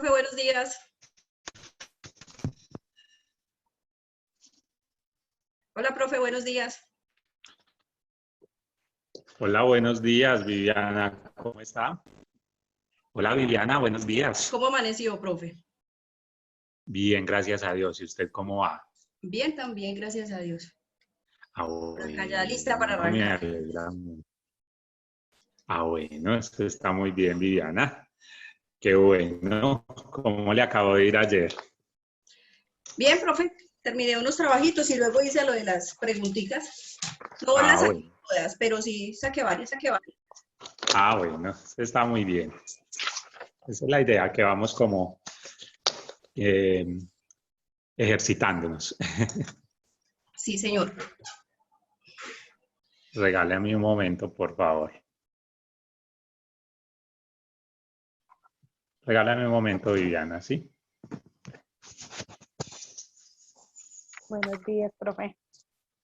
profe, buenos días. Hola, profe, buenos días. Hola, buenos días, Viviana. ¿Cómo está? Hola, Viviana, buenos días. ¿Cómo amaneció, profe? Bien, gracias a Dios. ¿Y usted cómo va? Bien, también, gracias a Dios. Ah, Acá ya lista para bueno, me arrancar. alegra mucho. Ah, bueno, esto está muy bien, Viviana. Qué bueno. ¿Cómo le acabo de ir ayer? Bien, profe, terminé unos trabajitos y luego hice lo de las preguntitas. No las Ah, saqué bueno. todas, pero sí saqué varias, saqué varias. Ah, bueno, esto está muy bien. Esa es la idea, que vamos como eh, ejercitándonos. Sí, señor. Regálame un momento, por favor. Regálame un momento, Viviana, ¿sí? Buenos días, profe.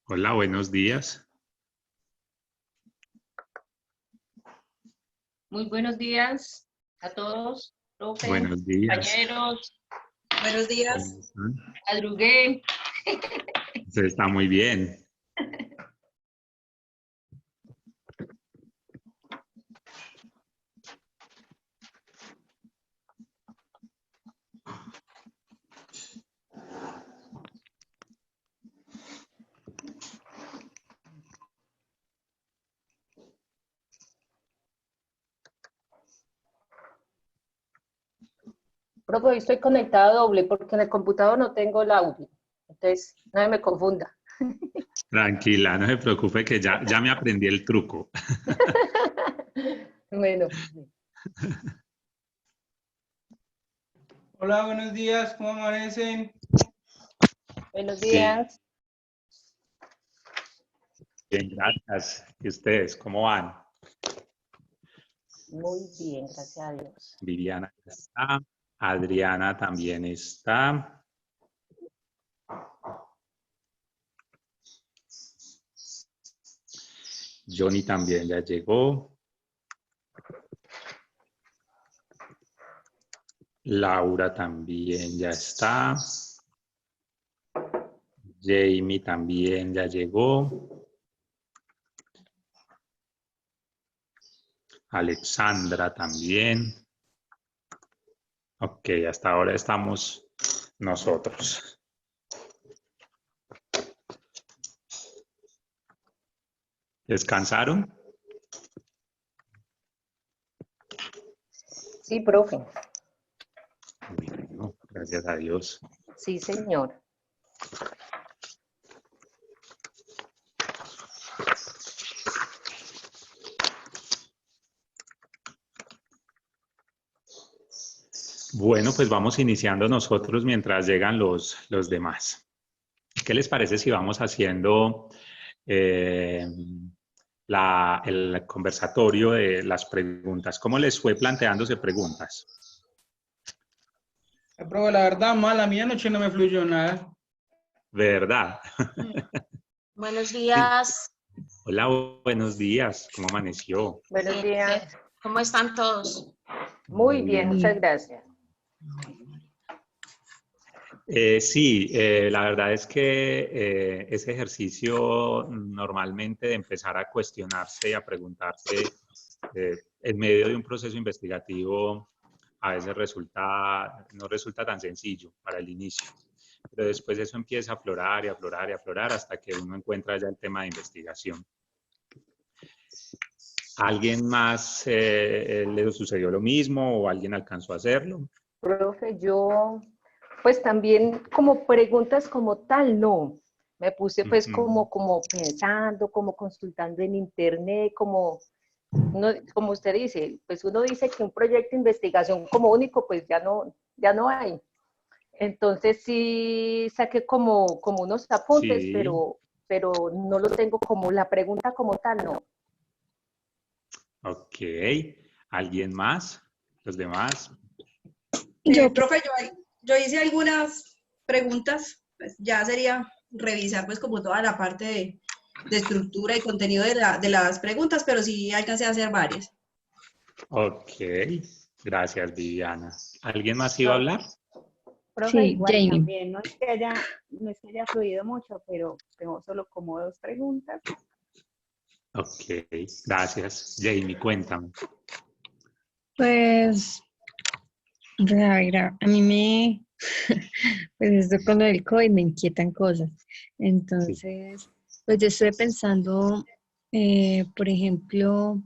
Hola, buenos días. Muy buenos días a todos, profe, Buenos días. compañeros. Buenos días. ¿Cómo están? Madrugué. Usted está muy bien. Profe, hoy estoy conectada doble porque en el computador no tengo el audio. Entonces, no me confunda. Tranquila, no se preocupe que ya me aprendí el truco. Bueno, Hola, buenos días, ¿cómo amanecen? buenos Bien, días. bien, gracias. ¿Y ustedes cómo van? Muy bien, gracias a Dios. Viviana está, Adriana también está. Johnny también ya llegó. Laura también ya está. Jamie también ya llegó. Alexandra también. Ok, hasta ahora estamos nosotros. ¿Descansaron? Sí, profe. Bueno, gracias a Dios. Sí, señor. Bueno, pues vamos iniciando nosotros mientras llegan los demás. ¿Qué les parece si vamos haciendo el conversatorio de las preguntas? ¿Cómo les fue planteándose preguntas? Profe, la verdad, mal, a mí anoche no me fluyó nada. ¿Verdad? Buenos Sí. días, Hola, buenos días. ¿Cómo amaneció? Buenos días. ¿cómo están todos? Muy bien, muchas gracias. Sí, la verdad es que ese ejercicio normalmente de empezar a cuestionarse y a preguntarse en medio de un proceso investigativo a veces no resulta tan sencillo para el inicio, pero después eso empieza a aflorar y aflorar y aflorar hasta que uno encuentra ya el tema de investigación. ¿A alguien más le sucedió lo mismo o alguien alcanzó a hacerlo? Profe, yo, pues también como preguntas como tal, no. Me puse pues como pensando, como consultando en internet, como usted dice, pues uno dice que un proyecto de investigación como único, pues ya no hay. Entonces sí saqué como unos apuntes, Sí, pero no lo tengo como la pregunta como tal, no. ok. ¿Alguien más? ¿Los demás? Profe, yo hice algunas preguntas, pues ya sería revisar pues como toda la parte de estructura y contenido de las preguntas, pero sí alcancé a hacer varias. Ok. Gracias, Viviana. ¿Alguien más iba a hablar? Profe, Sí, igual Jamie. también, no es que haya fluido mucho, pero tengo solo como 2 preguntas. Ok, gracias. Jamie, cuéntame. Pues, a ver, a mí me, pues esto con lo del COVID me inquietan cosas. Sí. Entonces, pues yo estoy pensando, por ejemplo,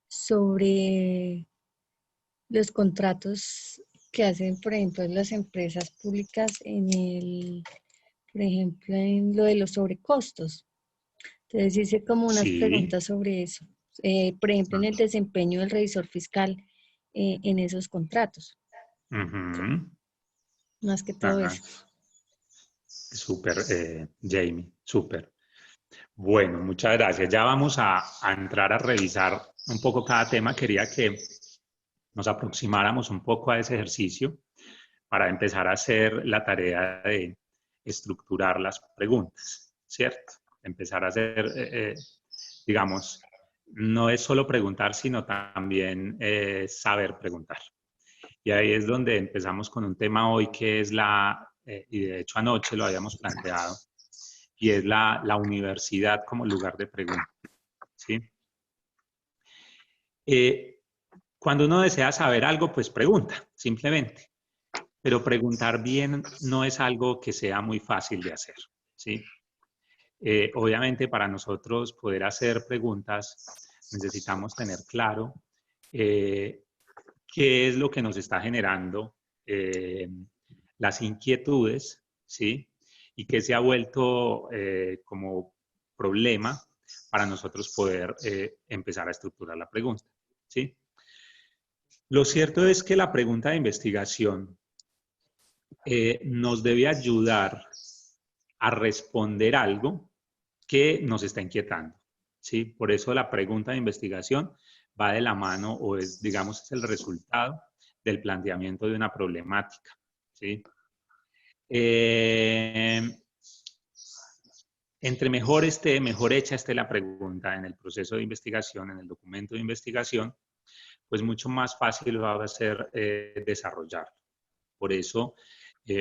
sobre los contratos que hacen, por ejemplo, las empresas públicas por ejemplo, en lo de los sobrecostos. Entonces hice como unas Sí. preguntas sobre eso. Por ejemplo, en el desempeño del revisor fiscal en esos contratos. Ujú. Más que todo Ajá. eso. Súper, Jamie, súper. Bueno, muchas gracias. Ya vamos a entrar a revisar un poco cada tema. Quería que nos aproximáramos un poco a ese ejercicio para empezar a hacer la tarea de estructurar las preguntas, ¿cierto? Empezar a hacer, digamos, no es solo preguntar, sino también saber preguntar. Y ahí es donde empezamos con un tema hoy que es y de hecho anoche lo habíamos planteado, y es la universidad como lugar de pregunta, ¿sí? Cuando uno desea saber algo, pues pregunta, simplemente. Pero preguntar bien no es algo que sea muy fácil de hacer, ¿sí? Obviamente para nosotros poder hacer preguntas necesitamos tener claro qué es lo que nos está generando las inquietudes, ¿sí? Y que se ha vuelto como problema para nosotros poder empezar a estructurar la pregunta, ¿sí? Lo cierto es que la pregunta de investigación nos debe ayudar a responder algo que nos está inquietando, ¿sí? Por eso la pregunta de investigación va de la mano o es, digamos, es el resultado del planteamiento de una problemática, ¿sí? Entre mejor hecha esté la pregunta en el proceso de investigación, en el documento de investigación, pues mucho más fácil va a ser desarrollarlo. Por eso,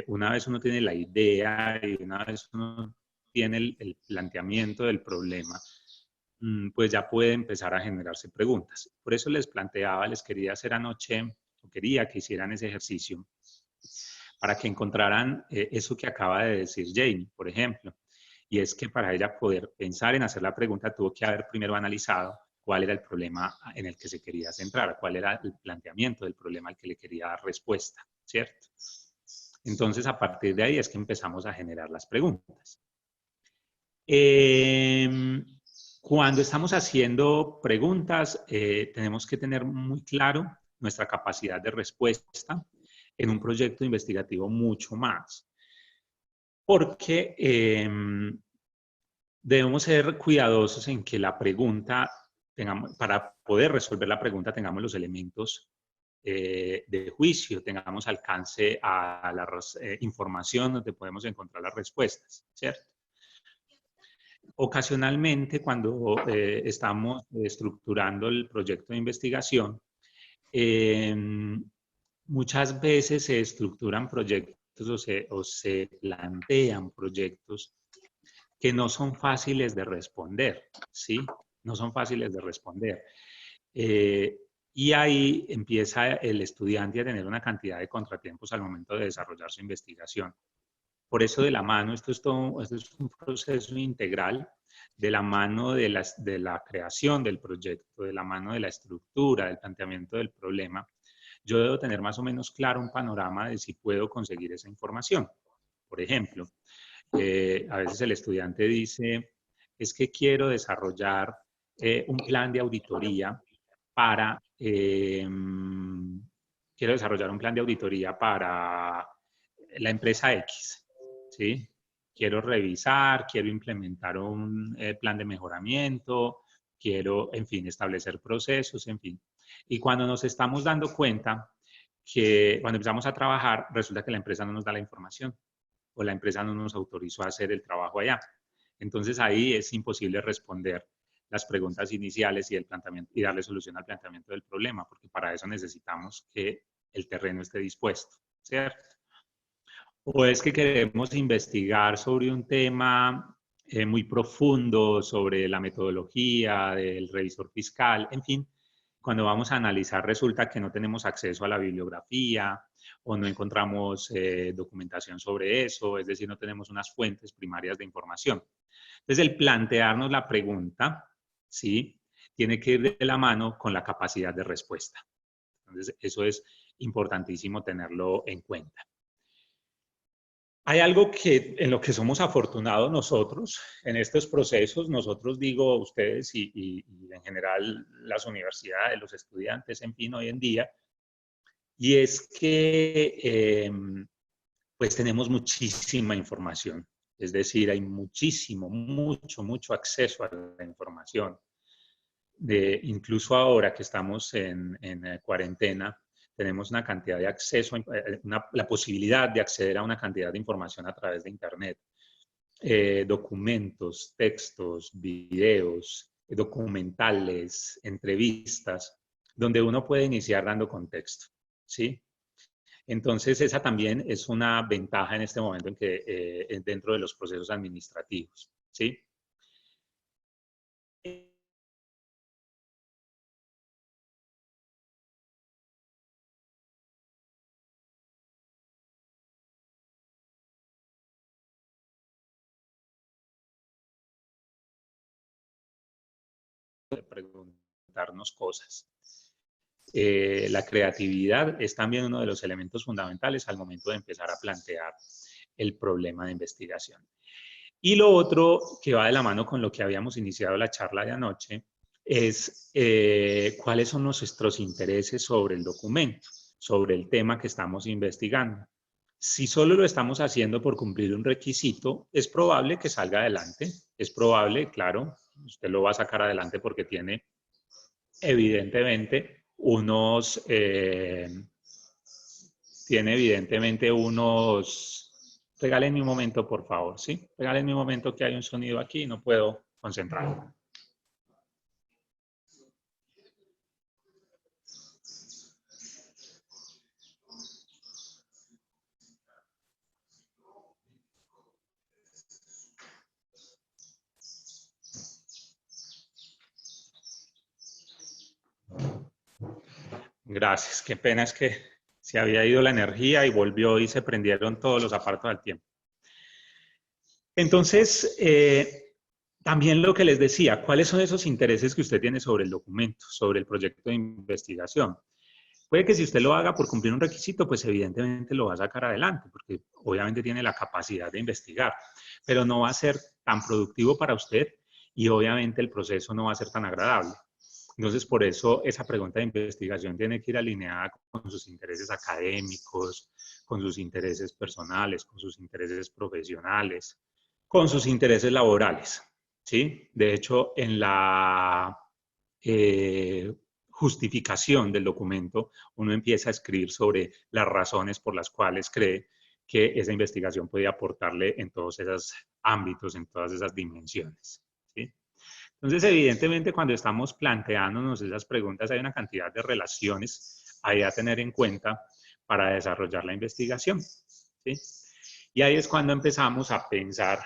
una vez uno tiene la idea y una vez uno tiene el planteamiento del problema, pues ya puede empezar a generarse preguntas. Por eso les planteaba, les quería hacer anoche, o quería que hicieran ese ejercicio, para que encontraran eso que acaba de decir Jamie, por ejemplo. Y es que para ella poder pensar en hacer la pregunta, tuvo que haber primero analizado cuál era el problema en el que se quería centrar, cuál era el planteamiento del problema al que le quería dar respuesta, ¿cierto? Entonces, a partir de ahí es que empezamos a generar las preguntas. Cuando estamos haciendo preguntas, tenemos que tener muy claro nuestra capacidad de respuesta en un proyecto investigativo mucho más. Porque debemos ser cuidadosos en que la pregunta, para poder resolver la pregunta, tengamos los elementos de juicio, tengamos alcance a la información donde podemos encontrar las respuestas, ¿cierto? Ocasionalmente, cuando estamos estructurando el proyecto de investigación, muchas veces se estructuran proyectos o se plantean proyectos que no son fáciles de responder, ¿sí? No son fáciles de responder. Y ahí empieza el estudiante a tener una cantidad de contratiempos al momento de desarrollar su investigación. Por eso de la mano, esto es un proceso integral, de la mano de la creación del proyecto, de la mano de la estructura, del planteamiento del problema. Yo debo tener más o menos claro un panorama de si puedo conseguir esa información. Por ejemplo, a veces el estudiante dice, es que quiero desarrollar un plan de auditoría para, la empresa X, ¿sí? Quiero revisar, quiero implementar un plan de mejoramiento, quiero, en fin, establecer procesos, en fin. Y cuando nos estamos dando cuenta que cuando empezamos a trabajar, resulta que la empresa no nos da la información o la empresa no nos autorizó a hacer el trabajo allá. Entonces ahí es imposible responder las preguntas iniciales y el planteamiento y darle solución al planteamiento del problema, porque para eso necesitamos que el terreno esté dispuesto, ¿cierto? O es que queremos investigar sobre un tema muy profundo, sobre la metodología del revisor fiscal, en fin, cuando vamos a analizar resulta que no tenemos acceso a la bibliografía o no encontramos documentación sobre eso, es decir, no tenemos unas fuentes primarias de información. Entonces, el plantearnos la pregunta, ¿sí?, tiene que ir de la mano con la capacidad de respuesta. Entonces, eso es importantísimo tenerlo en cuenta. Hay algo que, en lo que somos afortunados nosotros en estos procesos, nosotros digo ustedes y en general las universidades, los estudiantes, en fin, hoy en día, y es que pues tenemos muchísima información. Es decir, hay mucho acceso a la información. Incluso ahora que estamos en cuarentena, tenemos una cantidad de acceso, la posibilidad de acceder a una cantidad de información a través de Internet. Documentos, textos, videos, documentales, entrevistas, donde uno puede iniciar dando contexto, ¿sí? Entonces, esa también es una ventaja en este momento en que dentro de los procesos administrativos, ¿sí? De preguntarnos cosas. La creatividad es también uno de los elementos fundamentales al momento de empezar a plantear el problema de investigación. Y lo otro que va de la mano con lo que habíamos iniciado la charla de anoche es cuáles son nuestros intereses sobre el documento, sobre el tema que estamos investigando. Si solo lo estamos haciendo por cumplir un requisito, es probable que salga adelante, es probable, claro, usted lo va a sacar adelante porque tiene evidentemente unos, regálenme un momento por favor, ¿sí? Regálenme un momento que hay un sonido aquí y no puedo concentrarme. Gracias, qué pena es que se había ido la energía y volvió y se prendieron todos los aparatos al tiempo. Entonces, también lo que les decía, ¿cuáles son esos intereses que usted tiene sobre el documento, sobre el proyecto de investigación? Puede que si usted lo haga por cumplir un requisito, pues evidentemente lo va a sacar adelante, porque obviamente tiene la capacidad de investigar, pero no va a ser tan productivo para usted y obviamente el proceso no va a ser tan agradable. Entonces, por eso esa pregunta de investigación tiene que ir alineada con sus intereses académicos, con sus intereses personales, con sus intereses profesionales, con sus intereses laborales, ¿sí? De hecho, en la justificación del documento, uno empieza a escribir sobre las razones por las cuales cree que esa investigación puede aportarle en todos esos ámbitos, en todas esas dimensiones, ¿sí? Entonces, evidentemente, cuando estamos planteándonos esas preguntas, hay una cantidad de relaciones ahí a tener en cuenta para desarrollar la investigación, ¿sí? Y ahí es cuando empezamos a pensar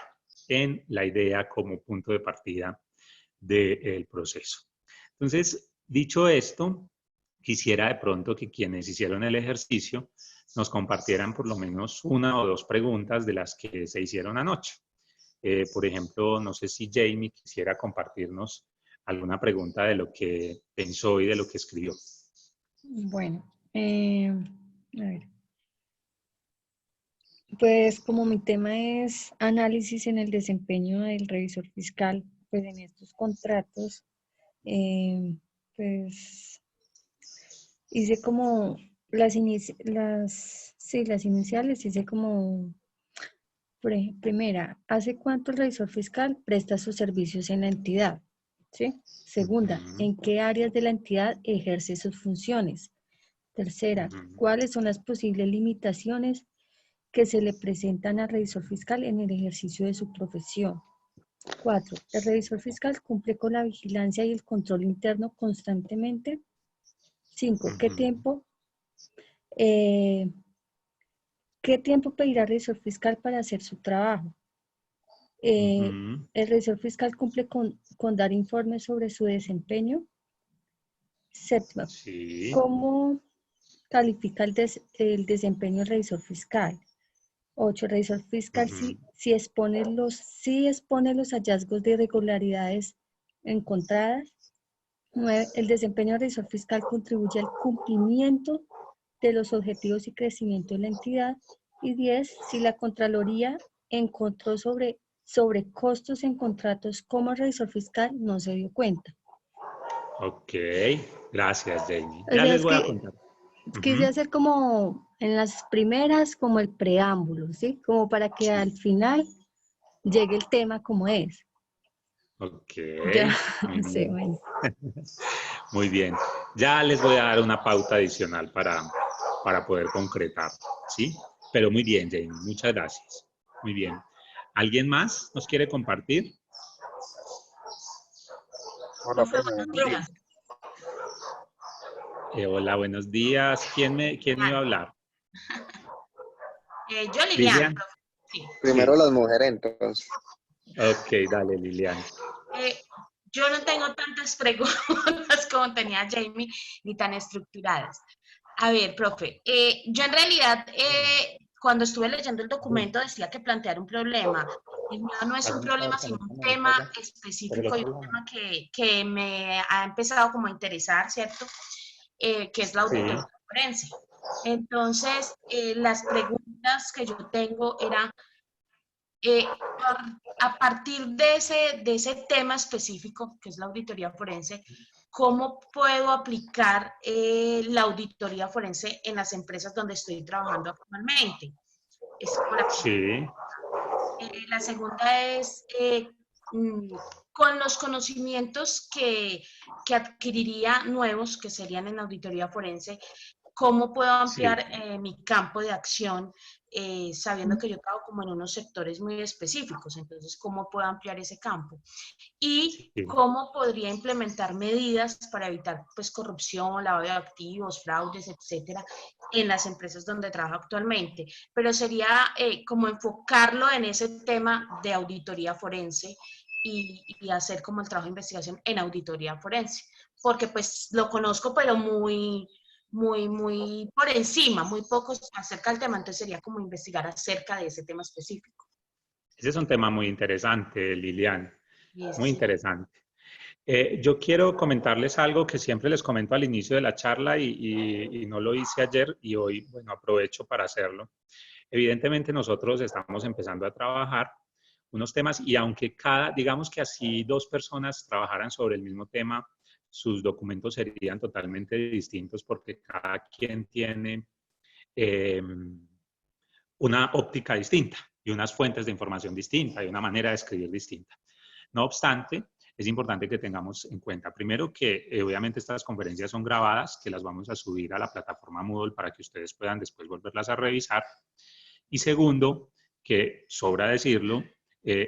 en la idea como punto de partida del proceso. Entonces, dicho esto, quisiera de pronto que quienes hicieron el ejercicio nos compartieran por lo menos una o dos preguntas de las que se hicieron anoche. Por ejemplo, no sé si Jamie quisiera compartirnos alguna pregunta de lo que pensó y de lo que escribió. Bueno, a ver. Pues como mi tema es análisis en el desempeño del revisor fiscal, pues en estos contratos, pues hice como las iniciales, hice como, primera, ¿hace cuánto el revisor fiscal presta sus servicios en la entidad? ¿Sí? Segunda, ¿en qué áreas de la entidad ejerce sus funciones? Tercera, ¿cuáles son las posibles limitaciones que se le presentan al revisor fiscal en el ejercicio de su profesión? 4. El revisor fiscal cumple con la vigilancia y el control interno constantemente. 5. ¿Qué tiempo pedirá el revisor fiscal para hacer su trabajo? El revisor fiscal cumple con dar informes sobre su desempeño. 7. Sí. ¿Cómo califica el desempeño del revisor fiscal? 8. El revisor fiscal sí expone los hallazgos de irregularidades encontradas. 9. El desempeño del revisor fiscal contribuye al cumplimiento de los objetivos y crecimiento de la entidad. Y 10. Si la Contraloría encontró sobre costos en contratos como el revisor fiscal no se dio cuenta. Ok, gracias, Jamie. O Ya sea, les voy a contar. Quise hacer como en las primeras, como el preámbulo, ¿sí? Como para que al final llegue el tema como es. Ok, Ya, muy sí, bien. bueno. Muy bien. Ya les voy a dar una pauta adicional para poder concretar, ¿sí? Pero muy bien, Jamie, muchas gracias. Muy bien. ¿Alguien más nos quiere compartir? Hola, profe, buenos días. Hola, buenos días. ¿Quién me iba a hablar? Yo, Lilian. Sí. Primero las mujeres, entonces. Ok, dale, Lilian. Yo no tengo tantas preguntas como tenía Jamie, ni tan estructuradas. A ver, profe, yo en realidad, cuando estuve leyendo el documento, decía que plantear un problema. El mío no es un problema, sino un tema específico y un tema que me ha empezado como a interesar, ¿cierto? Que es la auditoría forense. Entonces, las preguntas que yo tengo eran, a partir de ese tema específico, que es la auditoría forense, ¿cómo puedo aplicar la auditoría forense en las empresas donde estoy trabajando actualmente? Es como la primera. La segunda es, con los conocimientos que adquiriría nuevos, que serían en auditoría forense, ¿cómo puedo ampliar mi campo de acción, sabiendo que yo trabajo como en unos sectores muy específicos? Entonces, ¿cómo puedo ampliar ese campo? Y cómo podría implementar medidas para evitar pues, corrupción, lavado de activos, fraudes, etcétera, en las empresas donde trabajo actualmente. Pero sería como enfocarlo en ese tema de auditoría forense y hacer como el trabajo de investigación en auditoría forense. Porque pues lo conozco, pero muy por encima, muy poco acerca del tema, entonces sería como investigar acerca de ese tema específico. Ese es un tema muy interesante, Lilian, muy interesante. Yo quiero comentarles algo que siempre les comento al inicio de la charla y no lo hice ayer y hoy, bueno, aprovecho para hacerlo. Evidentemente nosotros estamos empezando a trabajar unos temas y aunque digamos que así dos personas trabajaran sobre el mismo tema, sus documentos serían totalmente distintos porque cada quien tiene una óptica distinta y unas fuentes de información distintas y una manera de escribir distinta. No obstante, es importante que tengamos en cuenta, primero, que obviamente estas conferencias son grabadas, que las vamos a subir a la plataforma Moodle para que ustedes puedan después volverlas a revisar. Y segundo, que sobra decirlo,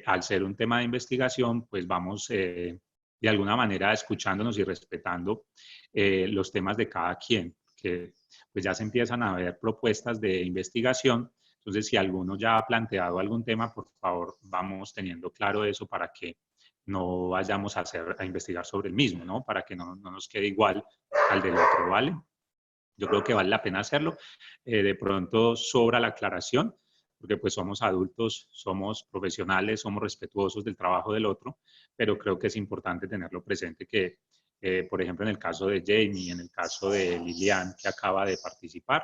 al ser un tema de investigación, pues vamos de alguna manera escuchándonos y respetando los temas de cada quien, que pues ya se empiezan a ver propuestas de investigación. Entonces, si alguno ya ha planteado algún tema, por favor, vamos teniendo claro eso para que no vayamos a investigar sobre el mismo, ¿no? Para que no nos quede igual al del otro, ¿vale? Yo creo que vale la pena hacerlo. De pronto sobra la aclaración, porque pues somos adultos, somos profesionales, somos respetuosos del trabajo del otro, pero creo que es importante tenerlo presente que, por ejemplo, en el caso de Jamie, en el caso de Lilian, que acaba de participar,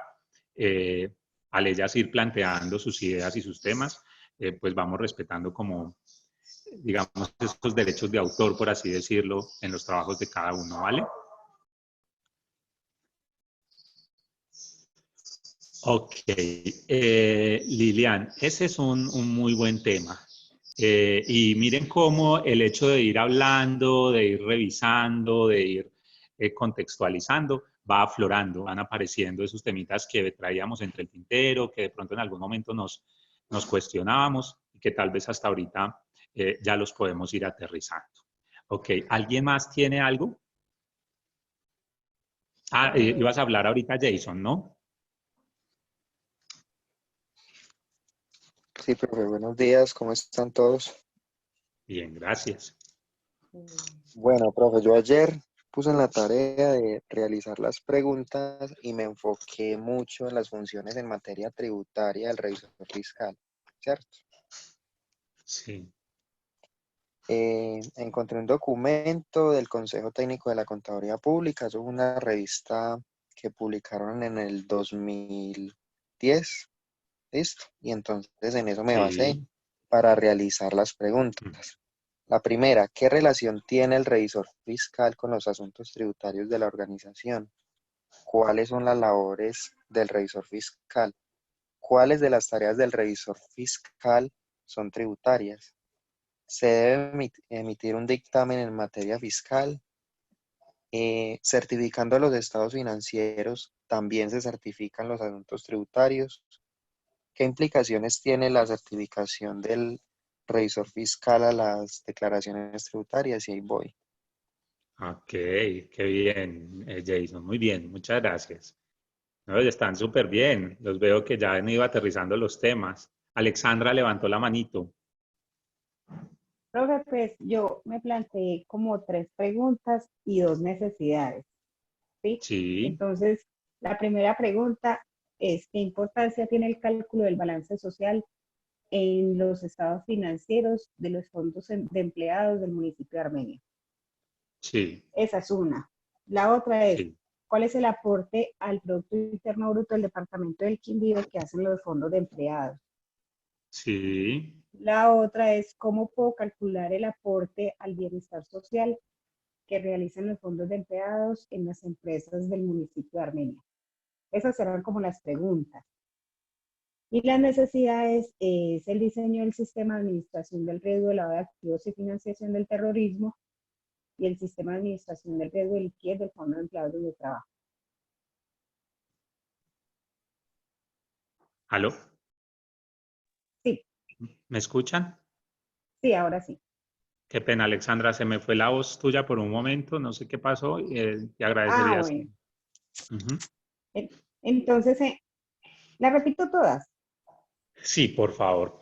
al ellas ir planteando sus ideas y sus temas, pues vamos respetando como, digamos, estos derechos de autor, por así decirlo, en los trabajos de cada uno, ¿vale? Ok, Lilian, ese es un muy buen tema. Y miren cómo el hecho de ir hablando, de ir revisando, de ir contextualizando, va aflorando, van apareciendo esos temitas que traíamos entre el tintero, que de pronto en algún momento nos cuestionábamos y que tal vez hasta ahorita ya los podemos ir aterrizando. Ok, ¿alguien más tiene algo? Ah, ibas a hablar ahorita, Jason, ¿no? Sí, profe, buenos días, ¿cómo están todos? Bien, gracias. Bueno, profe, yo ayer puse en la tarea de realizar las preguntas y me enfoqué mucho en las funciones en materia tributaria del revisor fiscal, ¿cierto? Sí. Encontré un documento del Consejo Técnico de la Contaduría Pública, eso es una revista que publicaron en el 2010, ¿listo? Y entonces en eso me basé Sí. para realizar las preguntas. La primera, ¿qué relación tiene el revisor fiscal con los asuntos tributarios de la organización? ¿Cuáles son las labores del revisor fiscal? ¿Cuáles de las tareas del revisor fiscal son tributarias? ¿Se debe emitir un dictamen en materia fiscal? Certificando los estados financieros, ¿también se certifican los asuntos tributarios? ¿Qué implicaciones tiene la certificación del revisor fiscal a las declaraciones tributarias? Y ahí voy. Ok, qué bien, Jason. Muy bien, muchas gracias. No, están súper bien. Los veo que ya han ido aterrizando los temas. Alexandra levantó la manito. Profe, pues yo me planteé como 3 preguntas y 2 necesidades, ¿sí? Sí, Entonces, la primera pregunta es, ¿qué importancia tiene el cálculo del balance social en los estados financieros de los fondos de empleados del municipio de Armenia? sí, Esa es una. La otra es, sí, ¿cuál es el aporte al Producto Interno Bruto del Departamento del Quindío que hacen los fondos de empleados? sí. La otra es, ¿cómo puedo calcular el aporte al bienestar social que realizan los fondos de empleados en las empresas del municipio de Armenia? Esas serán como las preguntas. Y las necesidades es el diseño del sistema de administración del riesgo de lavado de activos y financiación del terrorismo y el sistema de administración del riesgo de liquidez del Fondo de Empleados de Trabajo. ¿Aló? Sí, ¿Me escuchan? sí, ahora sí. Qué pena, Alexandra, se me fue la voz tuya por un momento, no sé qué pasó, te Ah, agradecería. bueno. Ujú. Entonces, ¿las repito todas? Sí, por favor.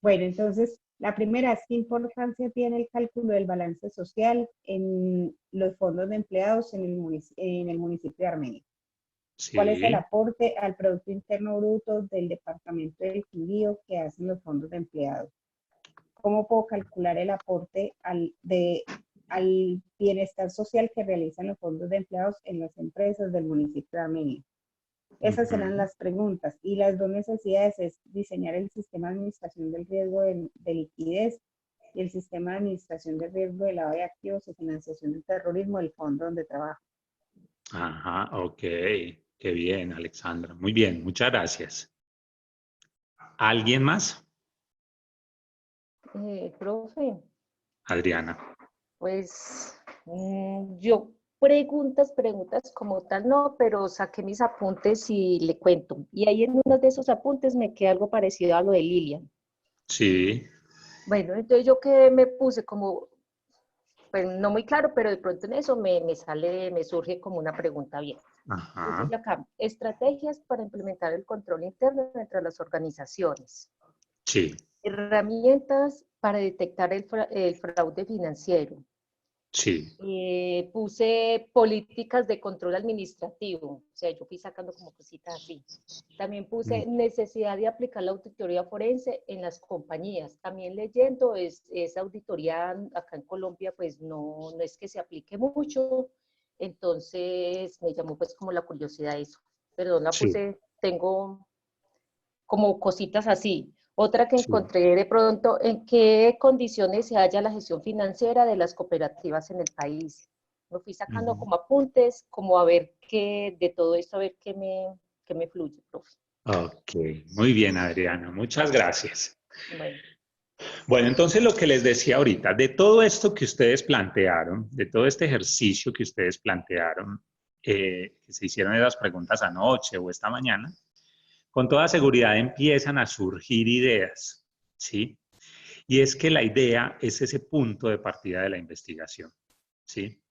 Bueno, entonces, la primera es, ¿qué importancia tiene el cálculo del balance social en los fondos de empleados en el municipio de Armenia? ¿Cuál es el Sí, aporte al Producto Interno Bruto del Departamento del Quindío que hacen los fondos de empleados? ¿Cómo puedo calcular el aporte al bienestar social que realizan los fondos de empleados en las empresas del municipio de Armenia? Esas serán ujú. las preguntas. Y las 2 necesidades es diseñar el sistema de administración del riesgo de liquidez y el sistema de administración del riesgo de lavado de activos y financiación del terrorismo del fondo donde trabajo. Ajá, ok. Qué bien, Alexandra. Muy bien, muchas gracias. ¿Alguien más? Profe, Adriana. pues yo preguntas como tal no, pero saqué mis apuntes y le cuento. Y ahí en uno de esos apuntes me queda algo parecido a lo de Lilian. Sí, Bueno, entonces yo que me puse como, pues no muy claro, pero de pronto en eso me surge como una pregunta bien. Dice ajá, yo acá, estrategias para implementar el control interno entre las organizaciones. sí, Herramientas para detectar el fraude financiero. sí. Puse políticas de control administrativo, o sea, yo fui sacando como cositas así. También puse necesidad de aplicar la auditoría forense en las compañías. También leyendo, esa auditoría acá en Colombia, pues no es que se aplique mucho, entonces me llamó pues como la curiosidad eso. Perdón, la Sí, puse, tengo como cositas así. Otra que sí. encontré de pronto, ¿en qué condiciones se halla la gestión financiera de las cooperativas en el país? Me fui sacando Ujú. como apuntes, como a ver qué, de todo esto, a ver qué me fluye, profe. Ok, muy bien, Adriana. Muchas gracias. Bueno, Bueno, entonces lo que les decía ahorita, de todo esto que ustedes plantearon, de todo este ejercicio que ustedes plantearon, que se hicieron esas preguntas anoche o esta mañana, con toda seguridad empiezan a surgir ideas, ¿sí? Y es que la idea es ese punto de partida de la investigación, ¿sí?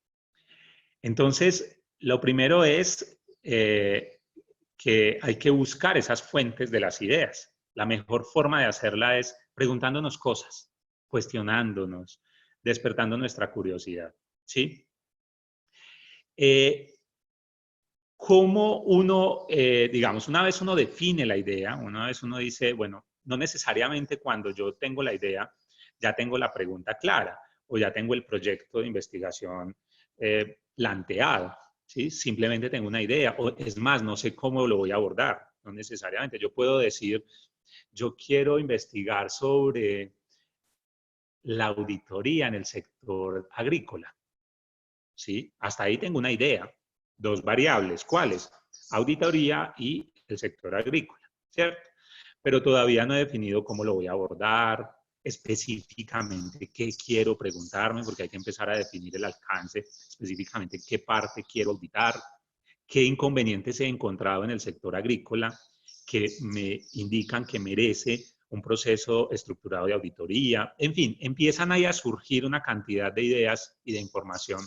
Entonces, lo primero es que hay que buscar esas fuentes de las ideas. La mejor forma de hacerla es preguntándonos cosas, cuestionándonos, despertando nuestra curiosidad, ¿sí? Cómo uno, digamos, una vez uno define la idea, una vez uno dice, bueno, no necesariamente cuando yo tengo la idea, ya tengo la pregunta clara o ya tengo el proyecto de investigación planteado, ¿sí? Simplemente tengo una idea, o es más, no sé cómo lo voy a abordar, no necesariamente. Yo puedo decir, yo quiero investigar sobre la auditoría en el sector agrícola, ¿sí? Hasta ahí tengo una idea. Dos variables, ¿cuáles? Auditoría y el sector agrícola, ¿cierto? Pero todavía no he definido cómo lo voy a abordar, específicamente qué quiero preguntarme, porque hay que empezar a definir el alcance, específicamente qué parte quiero auditar, qué inconvenientes he encontrado en el sector agrícola que me indican que merece un proceso estructurado de auditoría. En fin, empiezan ahí a surgir una cantidad de ideas y de información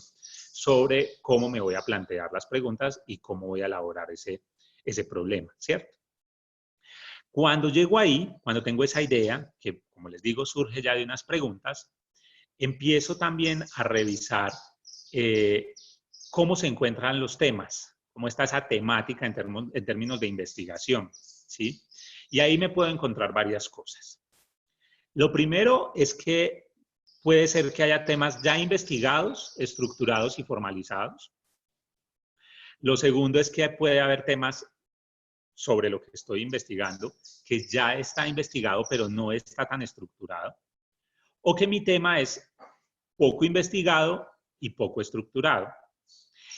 sobre cómo me voy a plantear las preguntas y cómo voy a elaborar ese problema, ¿cierto? Cuando llego ahí, cuando tengo esa idea, que como les digo, surge ya de unas preguntas, empiezo también a revisar cómo se encuentran los temas, cómo está esa temática en términos de investigación, ¿sí? Y ahí me puedo encontrar varias cosas. Lo primero es que puede ser que haya temas ya investigados, estructurados y formalizados. Lo segundo es que puede haber temas sobre lo que estoy investigando que ya está investigado, pero no está tan estructurado. O que mi tema es poco investigado y poco estructurado.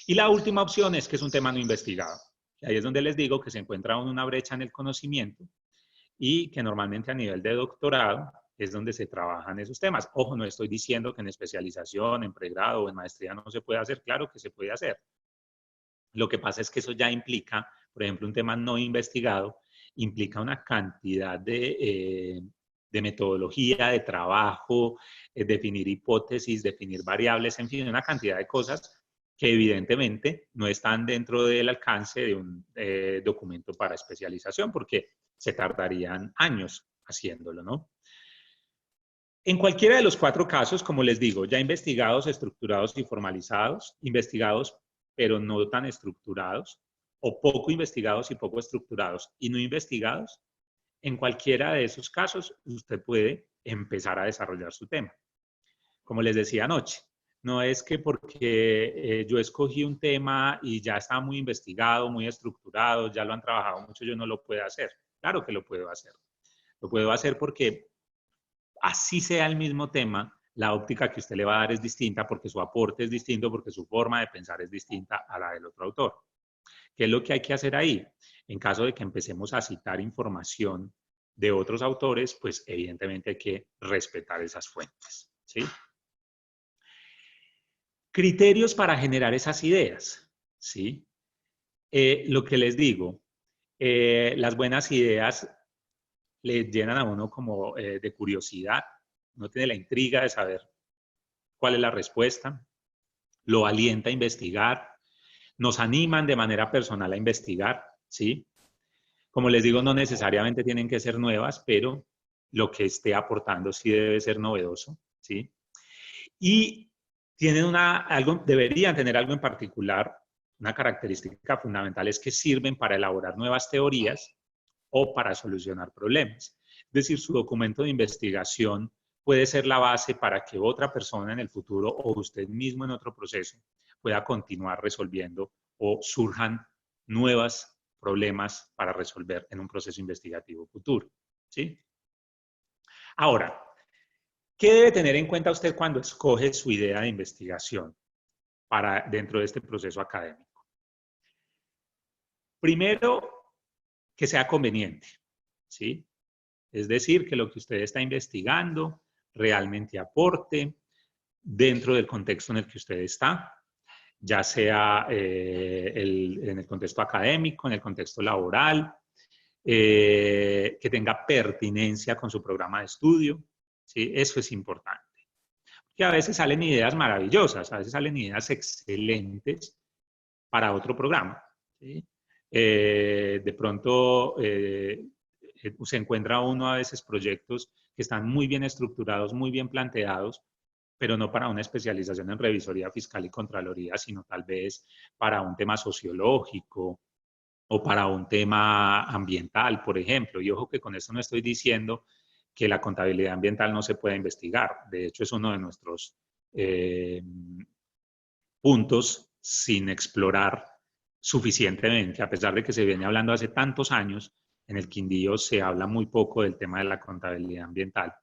Y la última opción es que es un tema no investigado. Ahí es donde les digo que se encuentra una brecha en el conocimiento y que normalmente a nivel de doctorado es donde se trabajan esos temas. Ojo, no estoy diciendo que en especialización, en pregrado o en maestría no se puede hacer. Claro que se puede hacer. Lo que pasa es que eso ya implica, por ejemplo, un tema no investigado, implica una cantidad de metodología, de trabajo, definir hipótesis, definir variables, en fin, una cantidad de cosas que evidentemente no están dentro del alcance de un documento para especialización, porque se tardarían años haciéndolo, ¿no? En cualquiera de los cuatro casos, como les digo, ya investigados, estructurados y formalizados, investigados pero no tan estructurados, o poco investigados y poco estructurados, y no investigados, en cualquiera de esos casos usted puede empezar a desarrollar su tema. Como les decía anoche, no es que porque yo escogí un tema y ya está muy investigado, muy estructurado, ya lo han trabajado mucho, yo no lo puedo hacer. Claro que lo puedo hacer. Lo puedo hacer porque así sea el mismo tema, la óptica que usted le va a dar es distinta porque su aporte es distinto, porque su forma de pensar es distinta a la del otro autor. ¿Qué es lo que hay que hacer ahí? En caso de que empecemos a citar información de otros autores, pues evidentemente hay que respetar esas fuentes, ¿sí? Criterios para generar esas ideas, ¿sí? Lo que les digo, las buenas ideas le llenan a uno como de curiosidad, no tiene la intriga de saber cuál es la respuesta, lo alienta a investigar, nos animan de manera personal a investigar, ¿sí? Como les digo, no necesariamente tienen que ser nuevas, pero lo que esté aportando sí debe ser novedoso, ¿sí? Y tienen deberían tener algo en particular, una característica fundamental es que sirven para elaborar nuevas teorías o para solucionar problemas. Es decir, su documento de investigación puede ser la base para que otra persona en el futuro o usted mismo en otro proceso pueda continuar resolviendo o surjan nuevos problemas para resolver en un proceso investigativo futuro, ¿sí? Ahora, ¿qué debe tener en cuenta usted cuando escoge su idea de investigación dentro de este proceso académico? Primero, que sea conveniente, ¿sí? Es decir, que lo que usted está investigando realmente aporte dentro del contexto en el que usted está, ya sea en el contexto académico, en el contexto laboral, que tenga pertinencia con su programa de estudio, ¿sí? Eso es importante. Que a veces salen ideas maravillosas, a veces salen ideas excelentes para otro programa, ¿sí? De pronto se encuentra uno a veces proyectos que están muy bien estructurados, muy bien planteados, pero no para una especialización en revisoría fiscal y contraloría, sino tal vez para un tema sociológico o para un tema ambiental, por ejemplo. Y ojo que con esto no estoy diciendo que la contabilidad ambiental no se pueda investigar. De hecho, es uno de nuestros puntos sin explorar suficientemente, a pesar de que se viene hablando hace tantos años. En el Quindío se habla muy poco del tema de la contabilidad ambiental.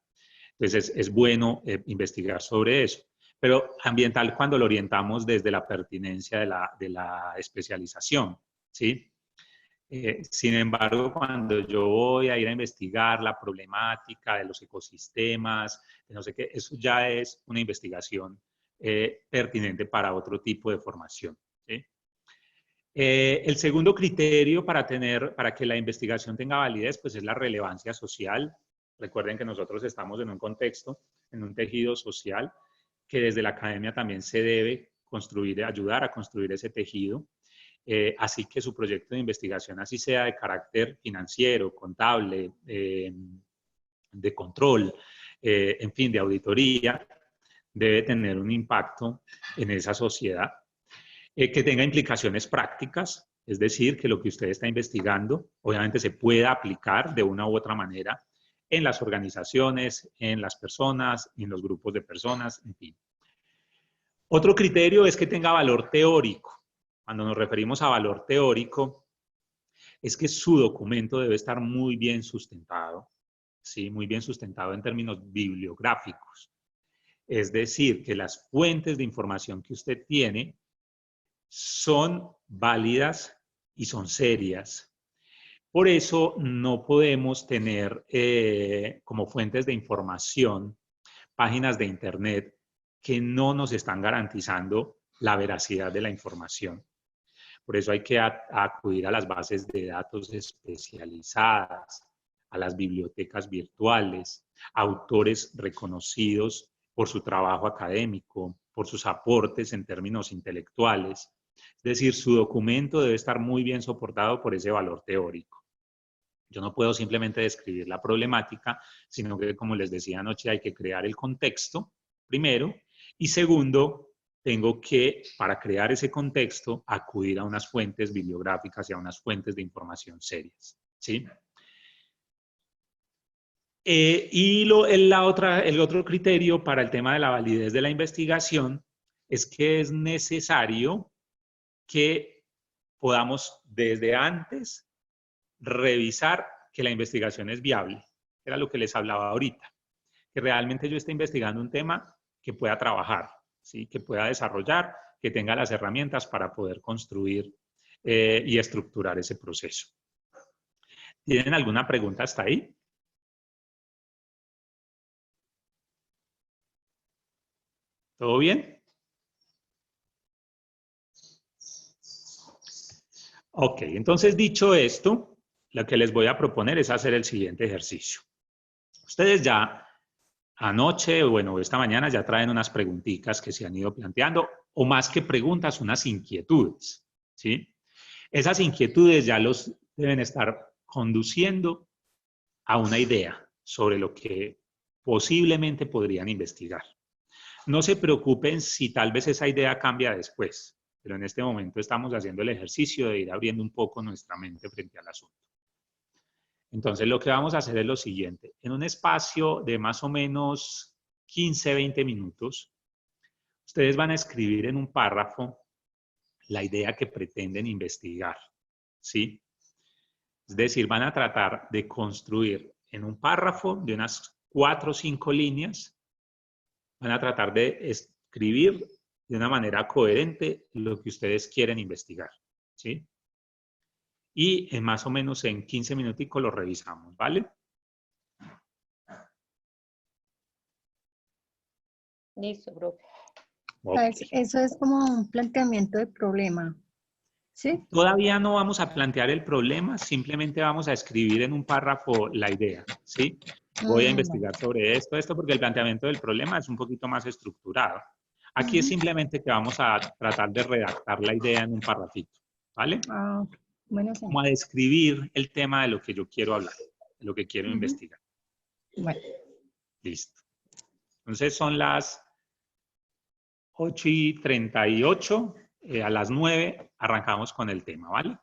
Entonces, es bueno investigar sobre eso. Pero ambiental cuando lo orientamos desde la pertinencia de la especialización, ¿sí? Sin embargo, cuando yo voy a ir a investigar la problemática de los ecosistemas, de no sé qué, eso ya es una investigación pertinente para otro tipo de formación, ¿sí? El segundo criterio para que la investigación tenga validez, pues es la relevancia social. Recuerden que nosotros estamos en un contexto, en un tejido social, que desde la academia también se debe construir, ayudar a construir ese tejido. Así que su proyecto de investigación, así sea de carácter financiero, contable, de control, en fin, de auditoría, debe tener un impacto en esa sociedad. Que tenga implicaciones prácticas, es decir, que lo que usted está investigando obviamente se pueda aplicar de una u otra manera en las organizaciones, en las personas, en los grupos de personas, en fin. Otro criterio es que tenga valor teórico. Cuando nos referimos a valor teórico, es que su documento debe estar muy bien sustentado, ¿sí? Muy bien sustentado en términos bibliográficos. Es decir, que las fuentes de información que usted tiene son válidas y son serias. Por eso no podemos tener como fuentes de información páginas de internet que no nos están garantizando la veracidad de la información. Por eso hay que acudir a las bases de datos especializadas, a las bibliotecas virtuales, a autores reconocidos por su trabajo académico, por sus aportes en términos intelectuales. Es decir, su documento debe estar muy bien soportado por ese valor teórico. Yo no puedo simplemente describir la problemática, sino que, como les decía anoche, hay que crear el contexto, primero, y segundo, tengo que, para crear ese contexto, acudir a unas fuentes bibliográficas y a unas fuentes de información serias, ¿sí? Y el otro criterio para el tema de la validez de la investigación es que es necesario que podamos desde antes revisar que la investigación es viable. Era lo que les hablaba ahorita. Que realmente yo esté investigando un tema que pueda trabajar, ¿sí? Que pueda desarrollar, que tenga las herramientas para poder construir y estructurar ese proceso. ¿Tienen alguna pregunta hasta ahí? ¿Todo bien? Ok, entonces dicho esto, lo que les voy a proponer es hacer el siguiente ejercicio. Ustedes ya anoche, bueno, esta mañana ya traen unas preguntitas que se han ido planteando, o más que preguntas, unas inquietudes, ¿sí? Esas inquietudes ya los deben estar conduciendo a una idea sobre lo que posiblemente podrían investigar. No se preocupen si tal vez esa idea cambia después, pero en este momento estamos haciendo el ejercicio de ir abriendo un poco nuestra mente frente al asunto. Entonces, lo que vamos a hacer es lo siguiente. En un espacio de más o menos 15, 20 minutos, ustedes van a escribir en un párrafo la idea que pretenden investigar, ¿sí? Es decir, van a tratar de construir en un párrafo de unas 4 o 5 líneas, van a tratar de escribir de una manera coherente lo que ustedes quieren investigar, ¿sí? Y más o menos en 15 minuticos lo revisamos, ¿vale? Listo, profe. Okay. Eso es como un planteamiento de problema, ¿sí? Todavía no vamos a plantear el problema, simplemente vamos a escribir en un párrafo la idea, ¿sí? Voy a Vale. investigar sobre esto, porque el planteamiento del problema es un poquito más estructurado. Aquí es simplemente que vamos a tratar de redactar la idea en un parrafito, ¿vale? Ah, ok. Bueno, sí. Como a describir el tema de lo que yo quiero hablar, de lo que quiero investigar. Bueno. Listo. Entonces son las 8:38, a las 9 arrancamos con el tema, ¿vale?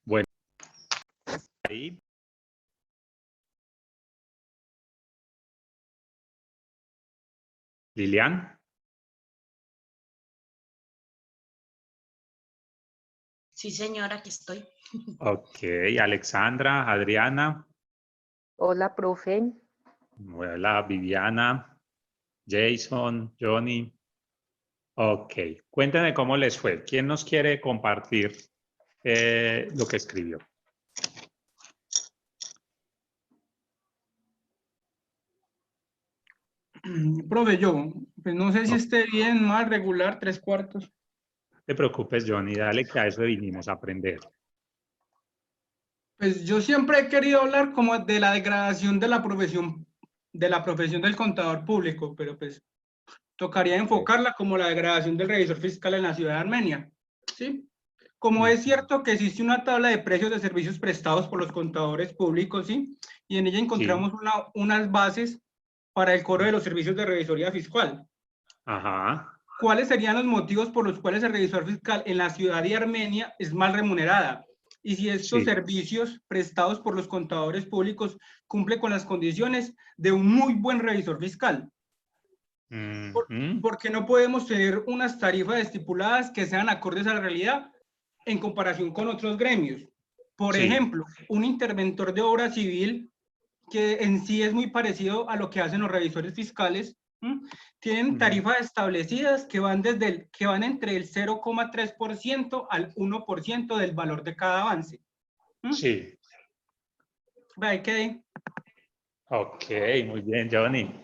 Bueno, ahí. Lilian. Sí, señora, aquí estoy. Ok, Alexandra, Adriana, Hola, profe. hola, Viviana, Jason, Johnny. Ok, cuéntenme cómo les fue. ¿Quién nos quiere compartir lo que escribió? Profe, yo, pues no sé si No esté bien, mal, regular, 3/4. te preocupes, Johnny, dale que a eso vinimos a aprender. Pues yo siempre he querido hablar como de la degradación de la profesión del contador público, pero pues tocaría enfocarla como la degradación del revisor fiscal en la ciudad de Armenia, ¿sí? Como es cierto que existe una tabla de precios de servicios prestados por los contadores públicos, ¿sí? Y en ella encontramos unas bases para el cobro de los servicios de revisoría fiscal. Ajá. ¿Cuáles serían los motivos por los cuales el revisor fiscal en la ciudad de Armenia es mal remunerada? Y si estos servicios prestados por los contadores públicos cumplen con las condiciones de un muy buen revisor fiscal. Porque no podemos tener unas tarifas estipuladas que sean acordes a la realidad en comparación con otros gremios. Por ejemplo, un interventor de obra civil, que en sí es muy parecido a lo que hacen los revisores fiscales, tienen tarifas establecidas que van entre el 0,3% al 1% del valor de cada avance. Sí. Ok, muy bien, Johnny.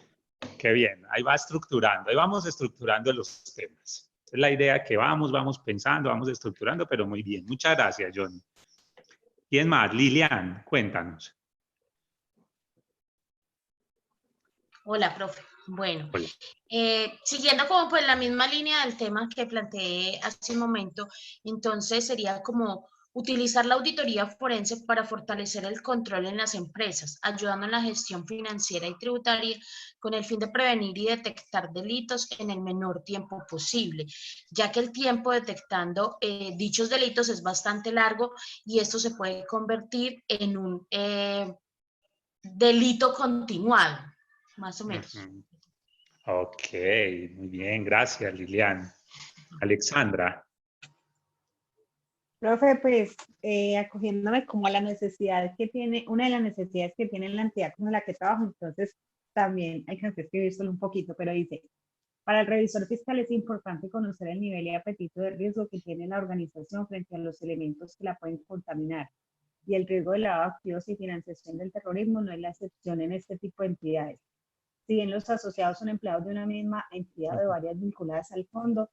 Qué bien. Ahí va estructurando, ahí vamos estructurando los temas. Es la idea que vamos pensando, vamos estructurando, pero muy bien. Muchas gracias, Johnny. ¿Quién más? Lilian, cuéntanos. Hola, profe. Bueno, Hola. siguiendo como pues la misma línea del tema que planteé hace un momento, entonces sería como utilizar la auditoría forense para fortalecer el control en las empresas, ayudando en la gestión financiera y tributaria con el fin de prevenir y detectar delitos en el menor tiempo posible, ya que el tiempo detectando dichos delitos es bastante largo y esto se puede convertir en un delito continuado, más o menos. Ok, muy bien, gracias, Lilian. Alexandra. Profe, pues acogiéndome como a la necesidad que tiene, una de las necesidades que tiene la entidad con la que trabajo, entonces también hay que escribir solo un poquito, pero dice, para el revisor fiscal es importante conocer el nivel y apetito de riesgo que tiene la organización frente a los elementos que la pueden contaminar. Y el riesgo de lavado de activos y financiación del terrorismo no es la excepción en este tipo de entidades. Si bien los asociados son empleados de una misma entidad o de varias vinculadas al fondo,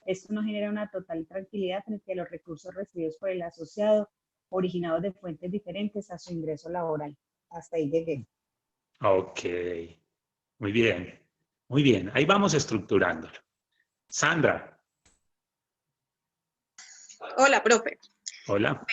esto no genera una total tranquilidad frente a los recursos recibidos por el asociado, originados de fuentes diferentes a su ingreso laboral. Hasta ahí llegué. Ok, muy bien, muy bien. Ahí vamos estructurándolo. Sandra. Hola, profe. Hola.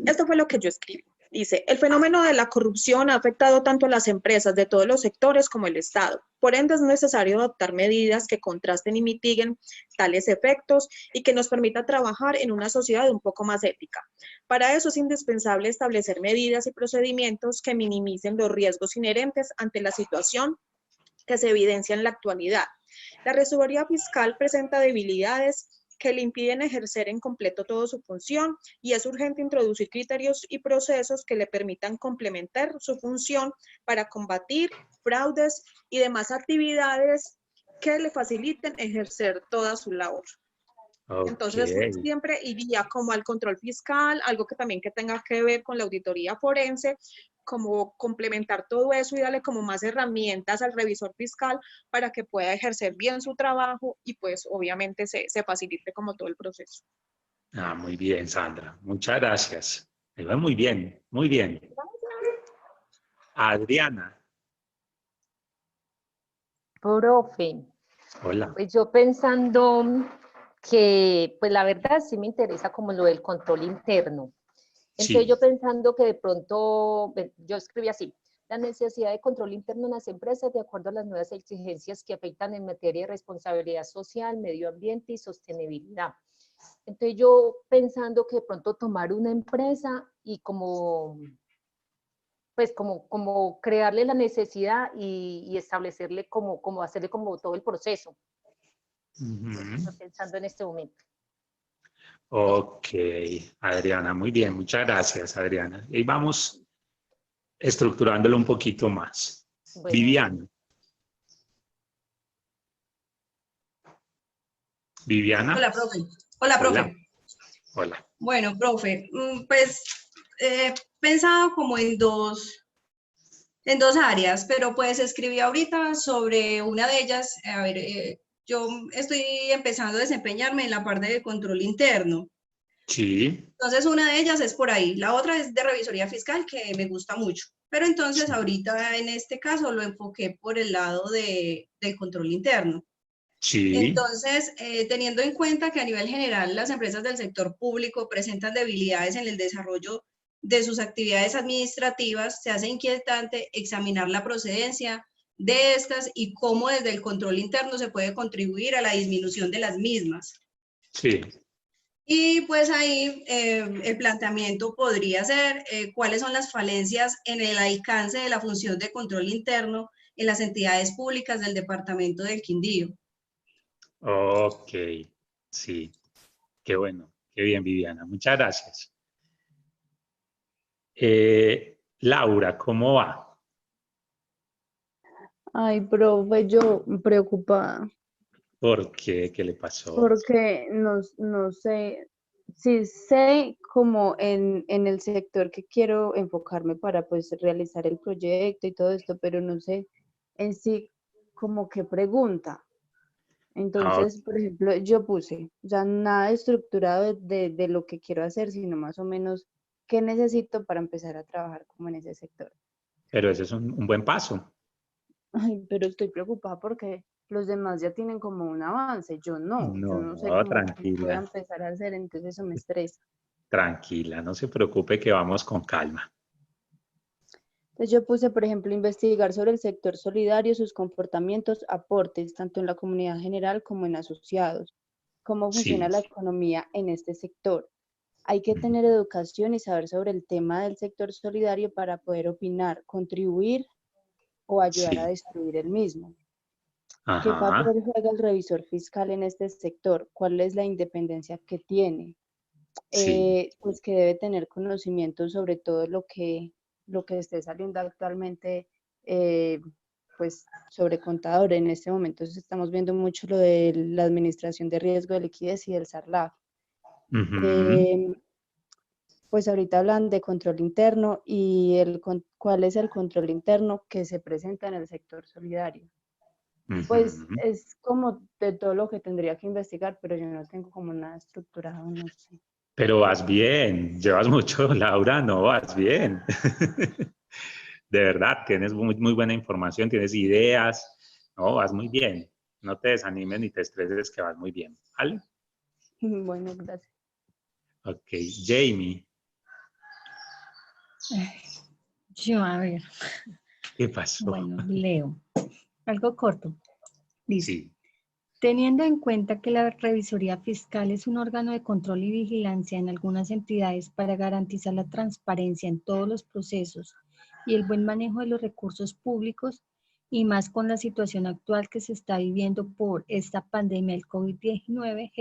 Esto fue lo que yo escribí. Dice, el fenómeno de la corrupción ha afectado tanto a las empresas de todos los sectores como el Estado. Por ende, es necesario adoptar medidas que contrasten y mitiguen tales efectos y que nos permita trabajar en una sociedad un poco más ética. Para eso es indispensable establecer medidas y procedimientos que minimicen los riesgos inherentes ante la situación que se evidencia en la actualidad. La resolvería fiscal presenta debilidades que le impiden ejercer en completo toda su función y es urgente introducir criterios y procesos que le permitan complementar su función para combatir fraudes y demás actividades que le faciliten ejercer toda su labor. Okay. Entonces, siempre iría como al control fiscal, algo que también que tenga que ver con la auditoría forense, como complementar todo eso y darle como más herramientas al revisor fiscal para que pueda ejercer bien su trabajo y pues obviamente se facilite como todo el proceso. Ah, muy bien, Sandra. Muchas gracias. Me va muy bien, muy bien. Adriana. Profe. Hola. Pues yo pensando que, pues la verdad sí me interesa como lo del control interno. Entonces yo pensando que de pronto, yo escribí así, la necesidad de control interno en las empresas de acuerdo a las nuevas exigencias que afectan en materia de responsabilidad social, medio ambiente y sostenibilidad. Entonces yo pensando que de pronto tomar una empresa y pues como crearle la necesidad y establecerle como hacerle como todo el proceso. Estoy pensando en este momento. Ok, Adriana, muy bien, muchas gracias, Adriana. Y vamos estructurándolo un poquito más. Bueno. Viviana. Viviana. Hola, profe. Hola, profe. Hola. Bueno, profe, pues he pensado como en dos áreas, pero pues escribí ahorita sobre una de ellas. A ver, yo estoy empezando a desempeñarme en la parte de control interno. Sí. Entonces, una de ellas es por ahí. La otra es de revisoría fiscal, que me gusta mucho. Pero entonces, ahorita en este caso lo enfoqué por el lado del control interno. Sí. Entonces, teniendo en cuenta que a nivel general las empresas del sector público presentan debilidades en el desarrollo de sus actividades administrativas, se hace inquietante examinar la procedencia de estas y cómo desde el control interno se puede contribuir a la disminución de las mismas. Sí. Y pues ahí el planteamiento podría ser cuáles son las falencias en el alcance de la función de control interno en las entidades públicas del departamento del Quindío. Ok, sí. Qué bueno, qué bien, Viviana. Muchas gracias. Laura, ¿cómo va? Ay, profe, yo preocupada, ¿Por qué? ¿Qué le pasó? porque no sé, sí sé como en el sector que quiero enfocarme para pues realizar el proyecto y todo esto, pero no sé en sí como qué pregunta. Entonces, por ejemplo, yo puse, o sea, nada estructurado de lo que quiero hacer, sino más o menos qué necesito para empezar a trabajar como en ese sector. Pero ese es un buen paso. Ay, pero estoy preocupada porque los demás ya tienen como un avance, yo no sé No, cómo voy a tranquila, empezar a hacer, entonces eso me estresa. tranquila, no se preocupe que vamos con calma. Entonces yo puse, por ejemplo, investigar sobre el sector solidario, sus comportamientos, aportes, tanto en la comunidad general como en asociados, cómo funciona Sí. la economía en este sector. Hay que tener educación y saber sobre el tema del sector solidario para poder opinar, contribuir o ayudar a Sí. destruir el mismo. ¿Qué Ajá. papel juega el revisor fiscal en este sector? ¿Cuál es la independencia que tiene? Sí. Pues que debe tener conocimiento sobre todo lo que esté saliendo actualmente, pues sobre contador. En este momento estamos viendo mucho lo de la administración de riesgo de liquidez y del SARLAF. Pues ahorita hablan de control interno y cuál es el control interno que se presenta en el sector solidario. Pues es como de todo lo que tendría que investigar, pero yo no tengo como nada estructurado, no sé. Pero vas bien, llevas mucho, Laura, no, vas bien. De verdad, tienes muy buena información, tienes ideas, no, vas muy bien. No te desanimes ni te estreses, que vas muy bien, ¿vale? Bueno, gracias. Ok, Jamie. Yo, a ver. ¿Qué pasó? Bueno, leo. Algo corto. Dice. Sí. Teniendo en cuenta que la revisoría fiscal es un órgano de control y vigilancia en algunas entidades para garantizar la transparencia en todos los procesos y el buen manejo de los recursos públicos, y más con la situación actual que se está viviendo por esta pandemia del COVID-19,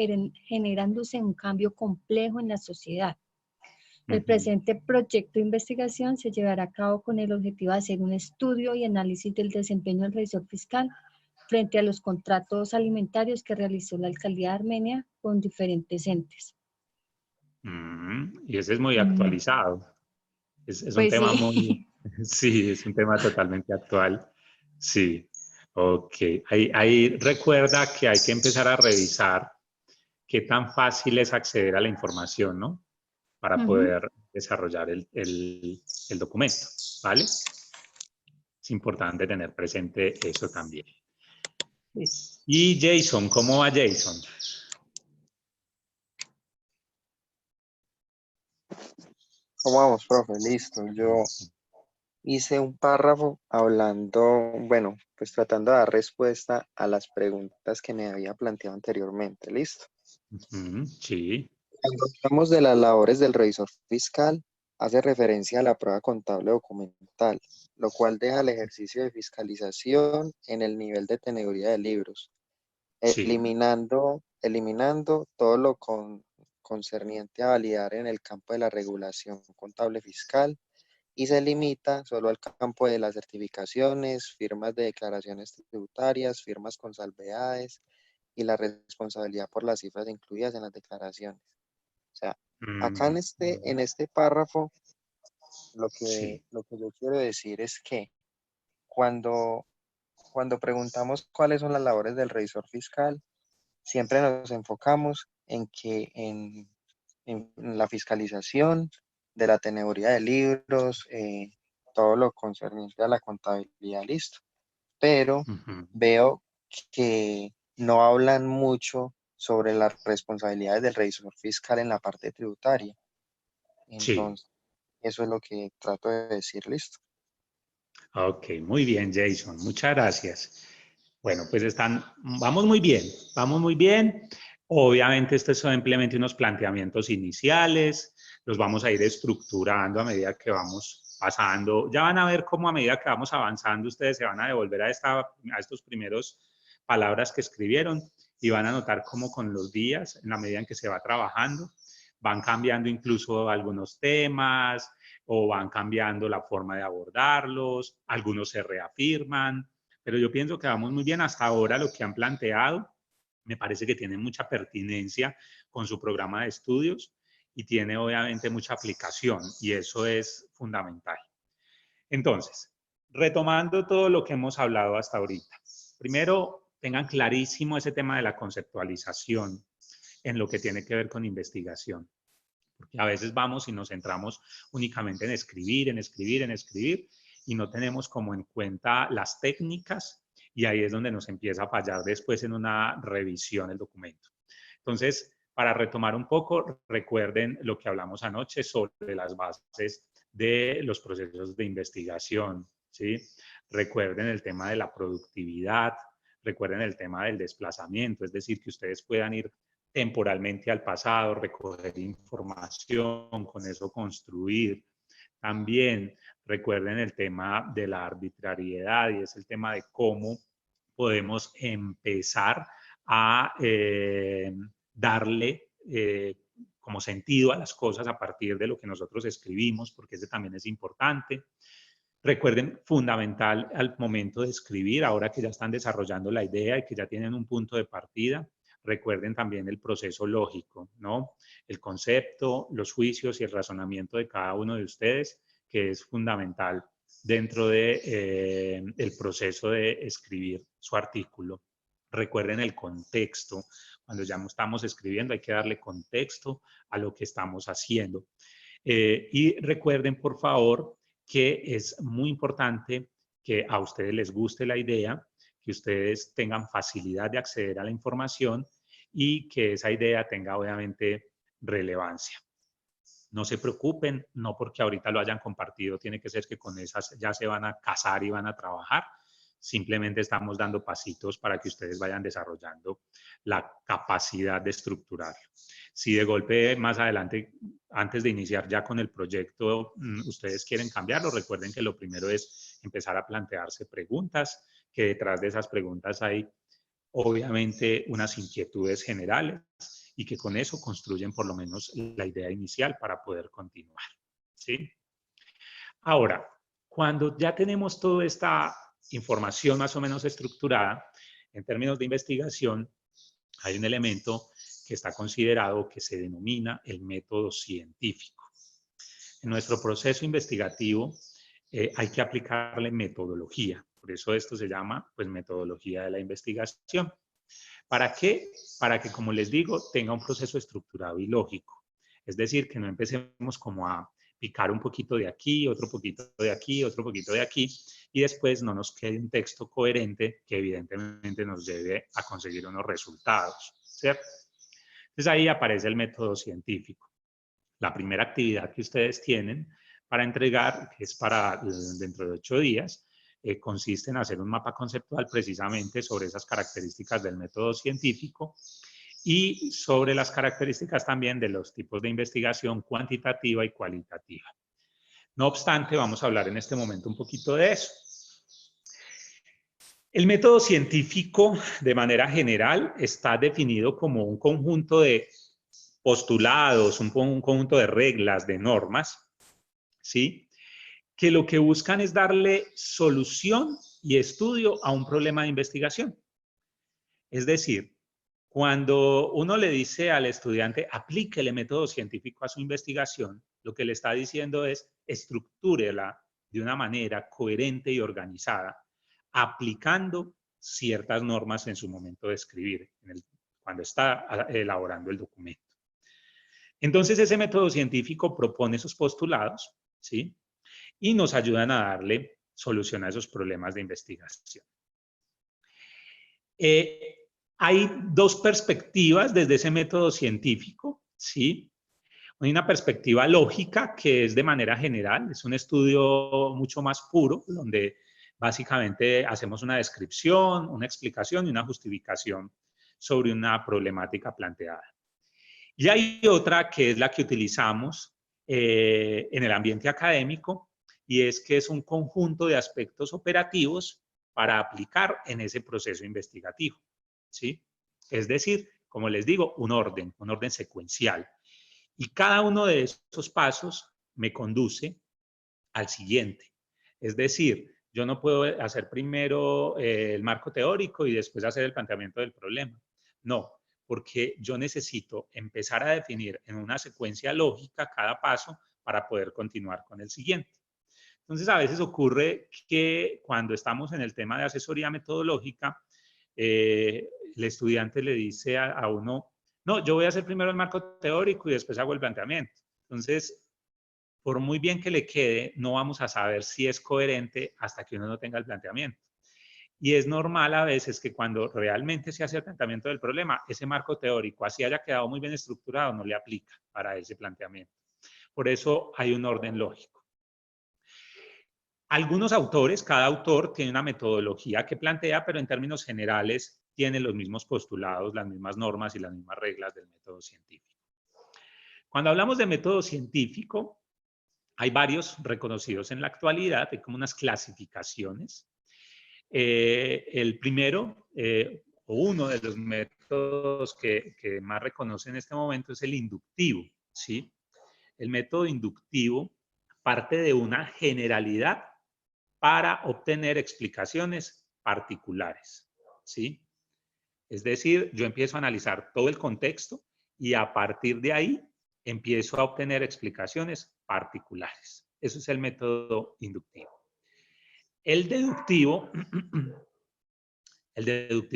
generándose un cambio complejo en la sociedad. El presente proyecto de investigación se llevará a cabo con el objetivo de hacer un estudio y análisis del desempeño del revisor fiscal frente a los contratos alimentarios que realizó la Alcaldía de Armenia con diferentes entes. Y ese es muy actualizado. Es un Pues tema sí. muy, sí, es un tema totalmente actual. Sí, ok. Ahí recuerda que hay que empezar a revisar qué tan fácil es acceder a la información, ¿no? Para poder desarrollar el documento, ¿vale? Es importante tener presente eso también. Y Jason, ¿cómo va Jason? ¿Cómo vamos, profe? Listo. Yo hice un párrafo hablando, pues tratando de dar respuesta a las preguntas que me había planteado anteriormente. ¿Listo? Sí. Cuando hablamos de las labores del revisor fiscal, hace referencia a la prueba contable documental, lo cual deja el ejercicio de fiscalización en el nivel de teneduría de libros, Sí. eliminando todo lo concerniente a validar en el campo de la regulación contable fiscal y se limita solo al campo de las certificaciones, firmas de declaraciones tributarias, firmas con salvedades y la responsabilidad por las cifras incluidas en las declaraciones. O sea, acá en este párrafo, Sí. lo que yo quiero decir es que cuando preguntamos cuáles son las labores del revisor fiscal, siempre nos enfocamos en que en la fiscalización de la teneduría de libros, todo lo concerniente a la contabilidad, listo. Pero veo que no hablan mucho sobre las responsabilidades del revisor fiscal en la parte tributaria. Sí. Entonces, eso es lo que trato de decir, listo. Ok, muy bien, Jason. Muchas gracias. Bueno, pues vamos muy bien. Obviamente, estos son simplemente unos planteamientos iniciales, los vamos a ir estructurando a medida que vamos pasando. Ya van a ver cómo a medida que vamos avanzando, ustedes se van a devolver a estos primeros palabras que escribieron y van a notar cómo con los días, en la medida en que se va trabajando, van cambiando incluso algunos temas o van cambiando la forma de abordarlos, algunos se reafirman, pero yo pienso que vamos muy bien hasta ahora. Lo que han planteado me parece que tiene mucha pertinencia con su programa de estudios y tiene obviamente mucha aplicación y eso es fundamental. Entonces, retomando todo lo que hemos hablado hasta ahorita, primero tengan clarísimo ese tema de la conceptualización en lo que tiene que ver con investigación, porque a veces vamos y nos centramos únicamente en escribir, y no tenemos como en cuenta las técnicas y ahí es donde nos empieza a fallar después en una revisión el documento. Entonces, para retomar un poco, recuerden lo que hablamos anoche sobre las bases de los procesos de investigación, ¿sí? Recuerden el tema de la productividad, recuerden el tema del desplazamiento, es decir, que ustedes puedan ir temporalmente al pasado, recoger información, con eso construir. También recuerden el tema de la arbitrariedad y es el tema de cómo podemos empezar a darle como sentido a las cosas a partir de lo que nosotros escribimos, porque ese también es importante. Recuerden, fundamental al momento de escribir, ahora que ya están desarrollando la idea y que ya tienen un punto de partida, recuerden también el proceso lógico, ¿no? El concepto, los juicios y el razonamiento de cada uno de ustedes, que es fundamental dentro de, el proceso de escribir su artículo. Recuerden el contexto. Cuando ya estamos escribiendo hay que darle contexto a lo que estamos haciendo. Y recuerden, por favor, que es muy importante que a ustedes les guste la idea, que ustedes tengan facilidad de acceder a la información y que esa idea tenga obviamente relevancia. No se preocupen, no porque ahorita lo hayan compartido, tiene que ser que con esas ya se van a casar y van a trabajar. Simplemente estamos dando pasitos para que ustedes vayan desarrollando la capacidad de estructurarlo. Si de golpe más adelante, antes de iniciar ya con el proyecto, ustedes quieren cambiarlo, recuerden que lo primero es empezar a plantearse preguntas, que detrás de esas preguntas hay obviamente unas inquietudes generales y que con eso construyen por lo menos la idea inicial para poder continuar, ¿sí? Ahora, cuando ya tenemos toda esta información más o menos estructurada, en términos de investigación, hay un elemento que está considerado que se denomina el método científico. En nuestro proceso investigativo hay que aplicarle metodología, por eso esto se llama pues metodología de la investigación. ¿Para qué? Para que, como les digo, tenga un proceso estructurado y lógico. Es decir, que no empecemos como a picar un poquito de aquí, otro poquito de aquí, otro poquito de aquí, y después no nos quede un texto coherente que evidentemente nos lleve a conseguir unos resultados, ¿cierto? Entonces ahí aparece el método científico. La primera actividad que ustedes tienen para entregar, que es para dentro de 8 días, consiste en hacer un mapa conceptual precisamente sobre esas características del método científico y sobre las características también de los tipos de investigación cuantitativa y cualitativa. No obstante, vamos a hablar en este momento un poquito de eso. El método científico, de manera general, está definido como un conjunto de postulados, un conjunto de reglas, de normas, ¿sí?, que lo que buscan es darle solución y estudio a un problema de investigación. Es decir, cuando uno le dice al estudiante, aplique el método científico a su investigación, lo que le está diciendo es, estructúrela de una manera coherente y organizada, aplicando ciertas normas en su momento de escribir, cuando está elaborando el documento. Entonces, ese método científico propone esos postulados, ¿sí?, y nos ayudan a darle solución a esos problemas de investigación. Hay dos perspectivas desde ese método científico, ¿sí? Hay una perspectiva lógica que es de manera general, es un estudio mucho más puro, donde básicamente hacemos una descripción, una explicación y una justificación sobre una problemática planteada. Y hay otra que es la que utilizamos en el ambiente académico, y es que es un conjunto de aspectos operativos para aplicar en ese proceso investigativo, ¿sí? Es decir, como les digo, un orden secuencial. Y cada uno de esos pasos me conduce al siguiente. Es decir, yo no puedo hacer primero el marco teórico y después hacer el planteamiento del problema. No, porque yo necesito empezar a definir en una secuencia lógica cada paso para poder continuar con el siguiente. Entonces, a veces ocurre que cuando estamos en el tema de asesoría metodológica, el estudiante le dice a uno, no, yo voy a hacer primero el marco teórico y después hago el planteamiento. Entonces, por muy bien que le quede, no vamos a saber si es coherente hasta que uno no tenga el planteamiento. Y es normal a veces que cuando realmente se hace el planteamiento del problema, ese marco teórico, así haya quedado muy bien estructurado, no le aplica para ese planteamiento. Por eso hay un orden lógico. Algunos autores, cada autor tiene una metodología que plantea, pero en términos generales tiene los mismos postulados, las mismas normas y las mismas reglas del método científico. Cuando hablamos de método científico, hay varios reconocidos en la actualidad, hay como unas clasificaciones. El primero, o uno de los métodos que más reconoce en este momento es el inductivo, ¿sí? El método inductivo parte de una generalidad para obtener explicaciones particulares, ¿sí? Es decir, yo empiezo a analizar todo el contexto y a partir de ahí empiezo a obtener explicaciones particulares. Eso es el método inductivo. El deductivo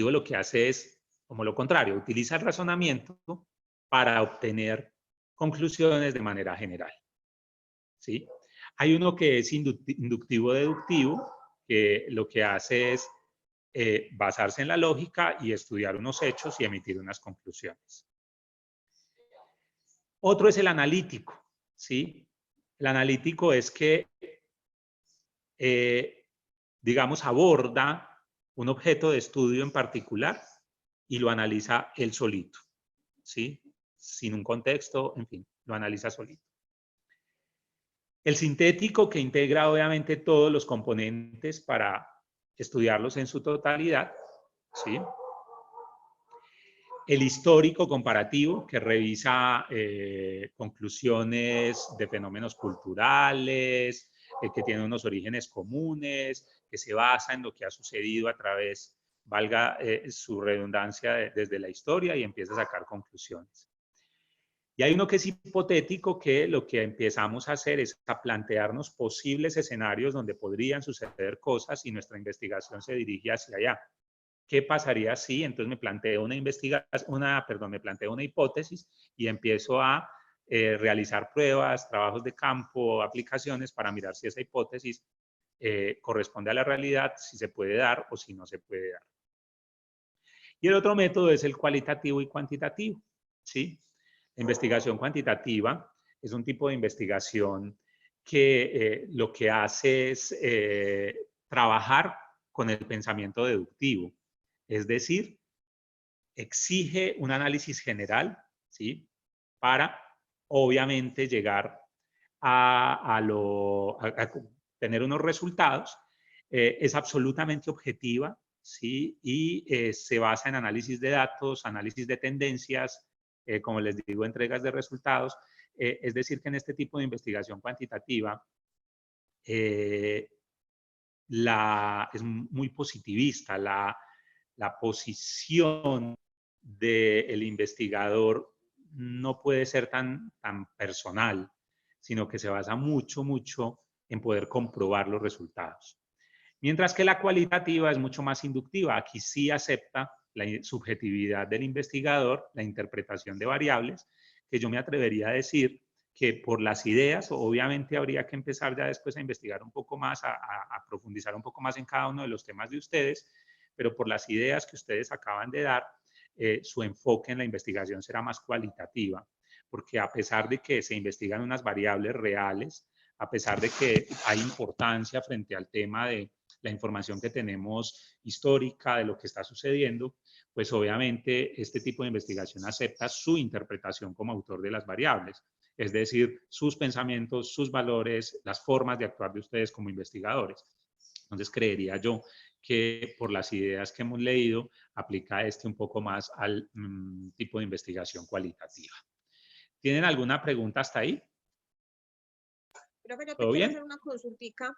lo que hace es, como lo contrario, utiliza el razonamiento para obtener conclusiones de manera general, ¿sí? Hay uno que es inductivo-deductivo, que lo que hace es basarse en la lógica y estudiar unos hechos y emitir unas conclusiones. Otro es el analítico, ¿sí? El analítico es que, digamos, aborda un objeto de estudio en particular y lo analiza él solito, ¿sí? Sin un contexto, en fin, lo analiza solito. El sintético, que integra obviamente todos los componentes para estudiarlos en su totalidad, ¿sí? El histórico comparativo, que revisa conclusiones de fenómenos culturales, que tiene unos orígenes comunes, que se basa en lo que ha sucedido a través, valga su redundancia, desde la historia y empieza a sacar conclusiones. Y hay uno que es hipotético, que lo que empezamos a hacer es a plantearnos posibles escenarios donde podrían suceder cosas y nuestra investigación se dirige hacia allá. ¿Qué pasaría si? Entonces me planteo una hipótesis y empiezo a realizar pruebas, trabajos de campo, aplicaciones para mirar si esa hipótesis corresponde a la realidad, si se puede dar o si no se puede dar. Y el otro método es el cualitativo y cuantitativo, ¿sí? La investigación cuantitativa es un tipo de investigación que lo que hace es trabajar con el pensamiento deductivo. Es decir, exige un análisis general, ¿sí? Para, obviamente, llegar a tener unos resultados. Es absolutamente objetiva, ¿sí? Y se basa en análisis de datos, análisis de tendencias, como les digo, entregas de resultados. Es decir, que en este tipo de investigación cuantitativa es muy positivista. La posición del investigador no puede ser tan personal, sino que se basa mucho en poder comprobar los resultados. Mientras que la cualitativa es mucho más inductiva. Aquí sí acepta la subjetividad del investigador, la interpretación de variables, que yo me atrevería a decir que por las ideas, obviamente habría que empezar ya después a investigar un poco más, a profundizar un poco más en cada uno de los temas de ustedes, pero por las ideas que ustedes acaban de dar, su enfoque en la investigación será más cualitativa, porque a pesar de que se investigan unas variables reales, a pesar de que hay importancia frente al tema de la información que tenemos histórica de lo que está sucediendo, pues obviamente este tipo de investigación acepta su interpretación como autor de las variables, es decir, sus pensamientos, sus valores, las formas de actuar de ustedes como investigadores. Entonces creería yo que por las ideas que hemos leído, aplica un poco más al tipo de investigación cualitativa. ¿Tienen alguna pregunta hasta ahí? Creo que yo te ¿Todo quiero bien? hacer una consultica.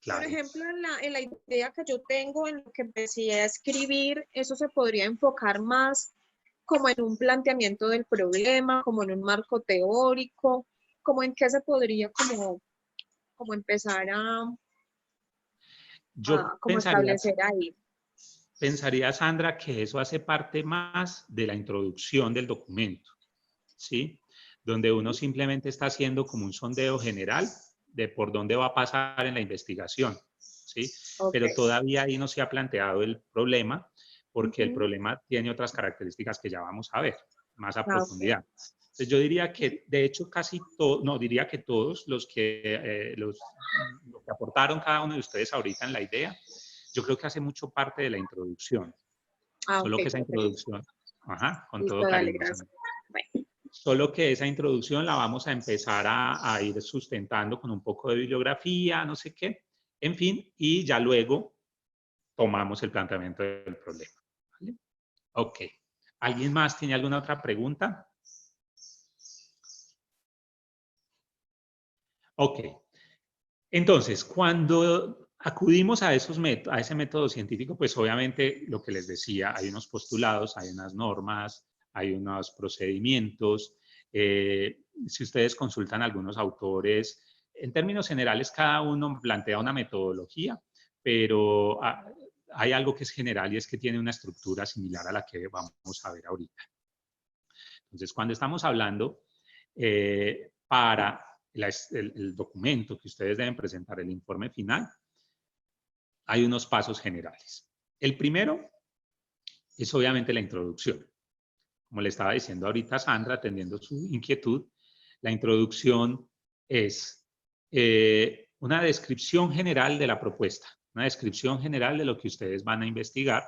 Claro. Por ejemplo, en la idea que yo tengo, en lo que empecé a escribir, eso se podría enfocar más como en un planteamiento del problema, como en un marco teórico, como en qué se podría como empezar como establecer ahí. Pensaría, Sandra, que eso hace parte más de la introducción del documento, ¿sí? Donde uno simplemente está haciendo como un sondeo general de por dónde va a pasar en la investigación, ¿sí? Okay. Pero todavía ahí no se ha planteado el problema, porque el problema tiene otras características que ya vamos a ver más a profundidad. Entonces yo diría que, de hecho, casi todos, no, diría que todos los que aportaron cada uno de ustedes ahorita en la idea, yo creo que hace mucho parte de la introducción. Solo que esa introducción, con todo cariño. Solo que esa introducción la vamos a empezar a ir sustentando con un poco de bibliografía, no sé qué, en fin, y ya luego tomamos el planteamiento del problema. ¿Vale? Ok. ¿Alguien más tiene alguna otra pregunta? Ok. Entonces, cuando acudimos a ese método científico, pues obviamente lo que les decía, hay unos postulados, hay unas normas, hay unos procedimientos. Si ustedes consultan a algunos autores, en términos generales cada uno plantea una metodología, pero hay algo que es general y es que tiene una estructura similar a la que vamos a ver ahorita. Entonces, cuando estamos hablando para el documento que ustedes deben presentar, el informe final, hay unos pasos generales. El primero es obviamente la introducción. Como le estaba diciendo ahorita Sandra, atendiendo su inquietud, la introducción es una descripción general de la propuesta, una descripción general de lo que ustedes van a investigar,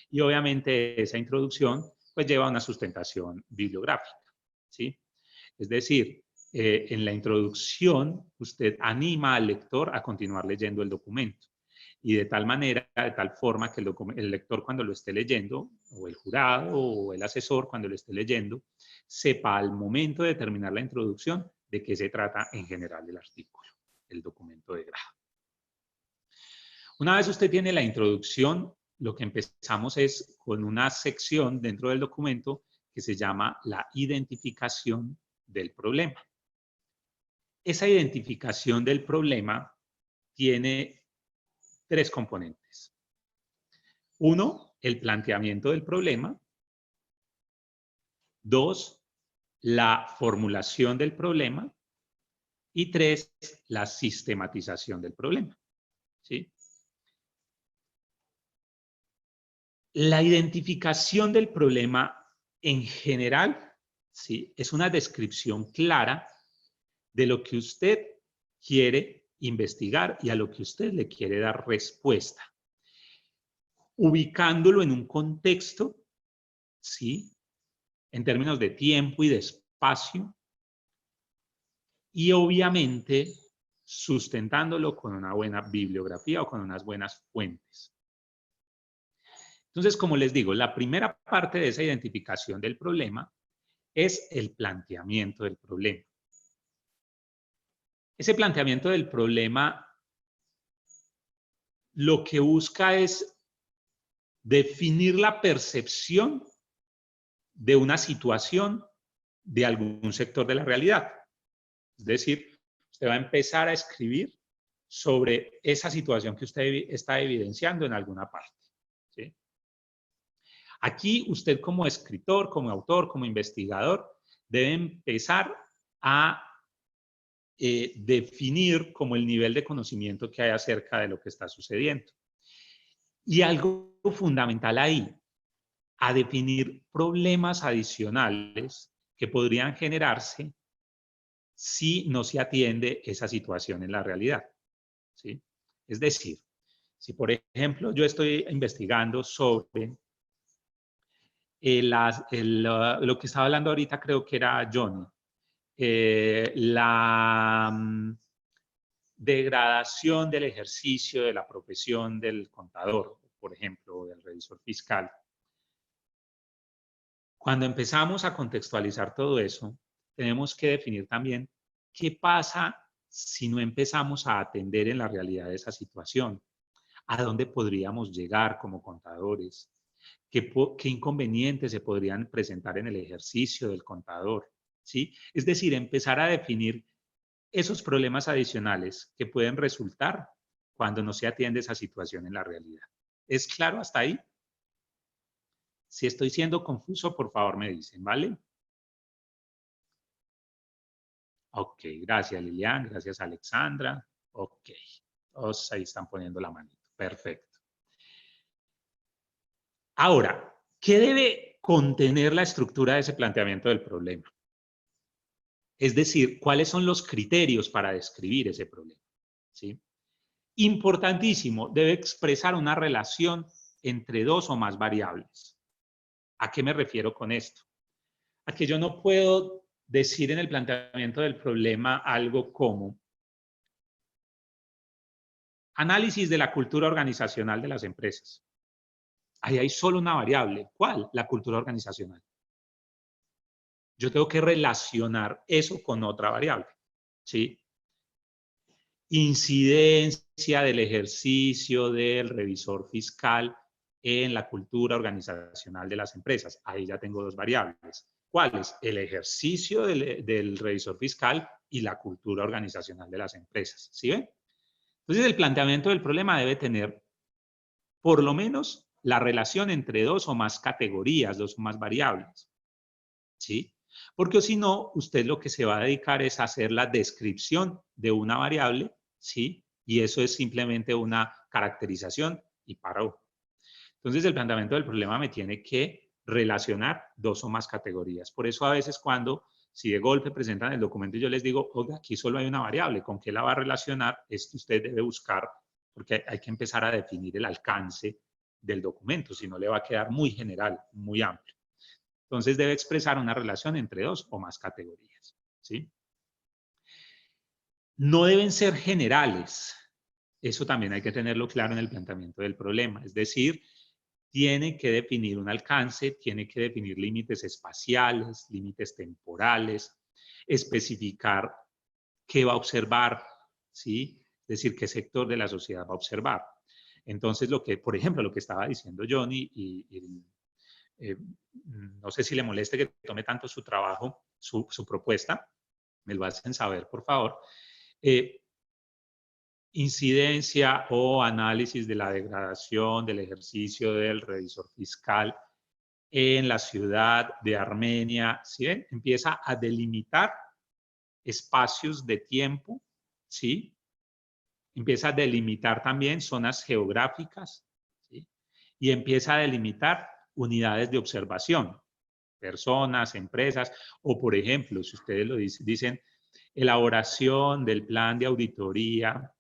y obviamente esa introducción pues lleva una sustentación bibliográfica, ¿sí? Es decir, en la introducción usted anima al lector a continuar leyendo el documento, y de tal manera, de tal forma que el lector cuando lo esté leyendo, o el jurado o el asesor cuando lo esté leyendo, sepa al momento de terminar la introducción de qué se trata en general el artículo, el documento de grado. Una vez usted tiene la introducción, lo que empezamos es con una sección dentro del documento que se llama la identificación del problema. Esa identificación del problema tiene tres componentes. Uno, el planteamiento del problema. Dos, la formulación del problema. Y tres, la sistematización del problema. ¿Sí? La identificación del problema en general, ¿sí?, es una descripción clara de lo que usted quiere investigar y a lo que usted le quiere dar respuesta, ubicándolo en un contexto ¿sí? En términos de tiempo y de espacio, y obviamente sustentándolo con una buena bibliografía o con unas buenas fuentes. Entonces, como les digo, la primera parte de esa identificación del problema es el planteamiento del problema. Ese planteamiento del problema lo que busca es definir la percepción de una situación de algún sector de la realidad. Es decir, usted va a empezar a escribir sobre esa situación que usted está evidenciando en alguna parte, ¿sí? Aquí usted como escritor, como autor, como investigador, debe empezar a definir como el nivel de conocimiento que hay acerca de lo que está sucediendo. Y algo fundamental ahí, a definir problemas adicionales que podrían generarse si no se atiende esa situación en la realidad, ¿sí? Es decir, si por ejemplo yo estoy investigando sobre lo que estaba hablando ahorita, creo que era Johnny, la degradación del ejercicio de la profesión del contador, por ejemplo, o del revisor fiscal. Cuando empezamos a contextualizar todo eso, tenemos que definir también qué pasa si no empezamos a atender en la realidad esa situación. ¿A dónde podríamos llegar como contadores? ¿Qué inconvenientes se podrían presentar en el ejercicio del contador? ¿Sí? Es decir, empezar a definir esos problemas adicionales que pueden resultar cuando no se atiende esa situación en la realidad. ¿Es claro hasta ahí? Si estoy siendo confuso, por favor me dicen, ¿vale? Ok, gracias Lilian, gracias Alexandra. Ok, todos ahí están poniendo la manito. Perfecto. Ahora, ¿qué debe contener la estructura de ese planteamiento del problema? Es decir, ¿cuáles son los criterios para describir ese problema? ¿Sí? Importantísimo, debe expresar una relación entre dos o más variables. ¿A qué me refiero con esto? A que yo no puedo decir en el planteamiento del problema algo como análisis de la cultura organizacional de las empresas. Ahí hay solo una variable. ¿Cuál? La cultura organizacional. Yo tengo que relacionar eso con otra variable, ¿sí? Incidencia del ejercicio del revisor fiscal en la cultura organizacional de las empresas. Ahí ya tengo dos variables. ¿Cuáles? El ejercicio del revisor fiscal y la cultura organizacional de las empresas. ¿Sí ven? Entonces, el planteamiento del problema debe tener, por lo menos, la relación entre dos o más categorías, dos o más variables. ¿Sí? Porque si no, usted lo que se va a dedicar es a hacer la descripción de una variable, ¿sí? Y eso es simplemente una caracterización y paró. Entonces, el planteamiento del problema me tiene que relacionar dos o más categorías. Por eso a veces si de golpe presentan el documento y yo les digo, oiga, aquí solo hay una variable, ¿con qué la va a relacionar? Es que usted debe buscar, porque hay que empezar a definir el alcance del documento, si no le va a quedar muy general, muy amplio. Entonces debe expresar una relación entre dos o más categorías, ¿sí? No deben ser generales. Eso también hay que tenerlo claro en el planteamiento del problema. Es decir, tiene que definir un alcance, tiene que definir límites espaciales, límites temporales, especificar qué va a observar, ¿sí? Es decir, qué sector de la sociedad va a observar. Entonces, por ejemplo, lo que estaba diciendo Johnny no sé si le moleste que tome tanto su trabajo, su propuesta, me lo hacen saber, por favor. Incidencia o análisis de la degradación del ejercicio del revisor fiscal en la ciudad de Armenia. ¿Sí ven? Empieza a delimitar espacios de tiempo, ¿sí? Empieza a delimitar también zonas geográficas, ¿sí? Y empieza a delimitar unidades de observación, personas, empresas, o por ejemplo, si ustedes lo dicen, elaboración del plan de auditoría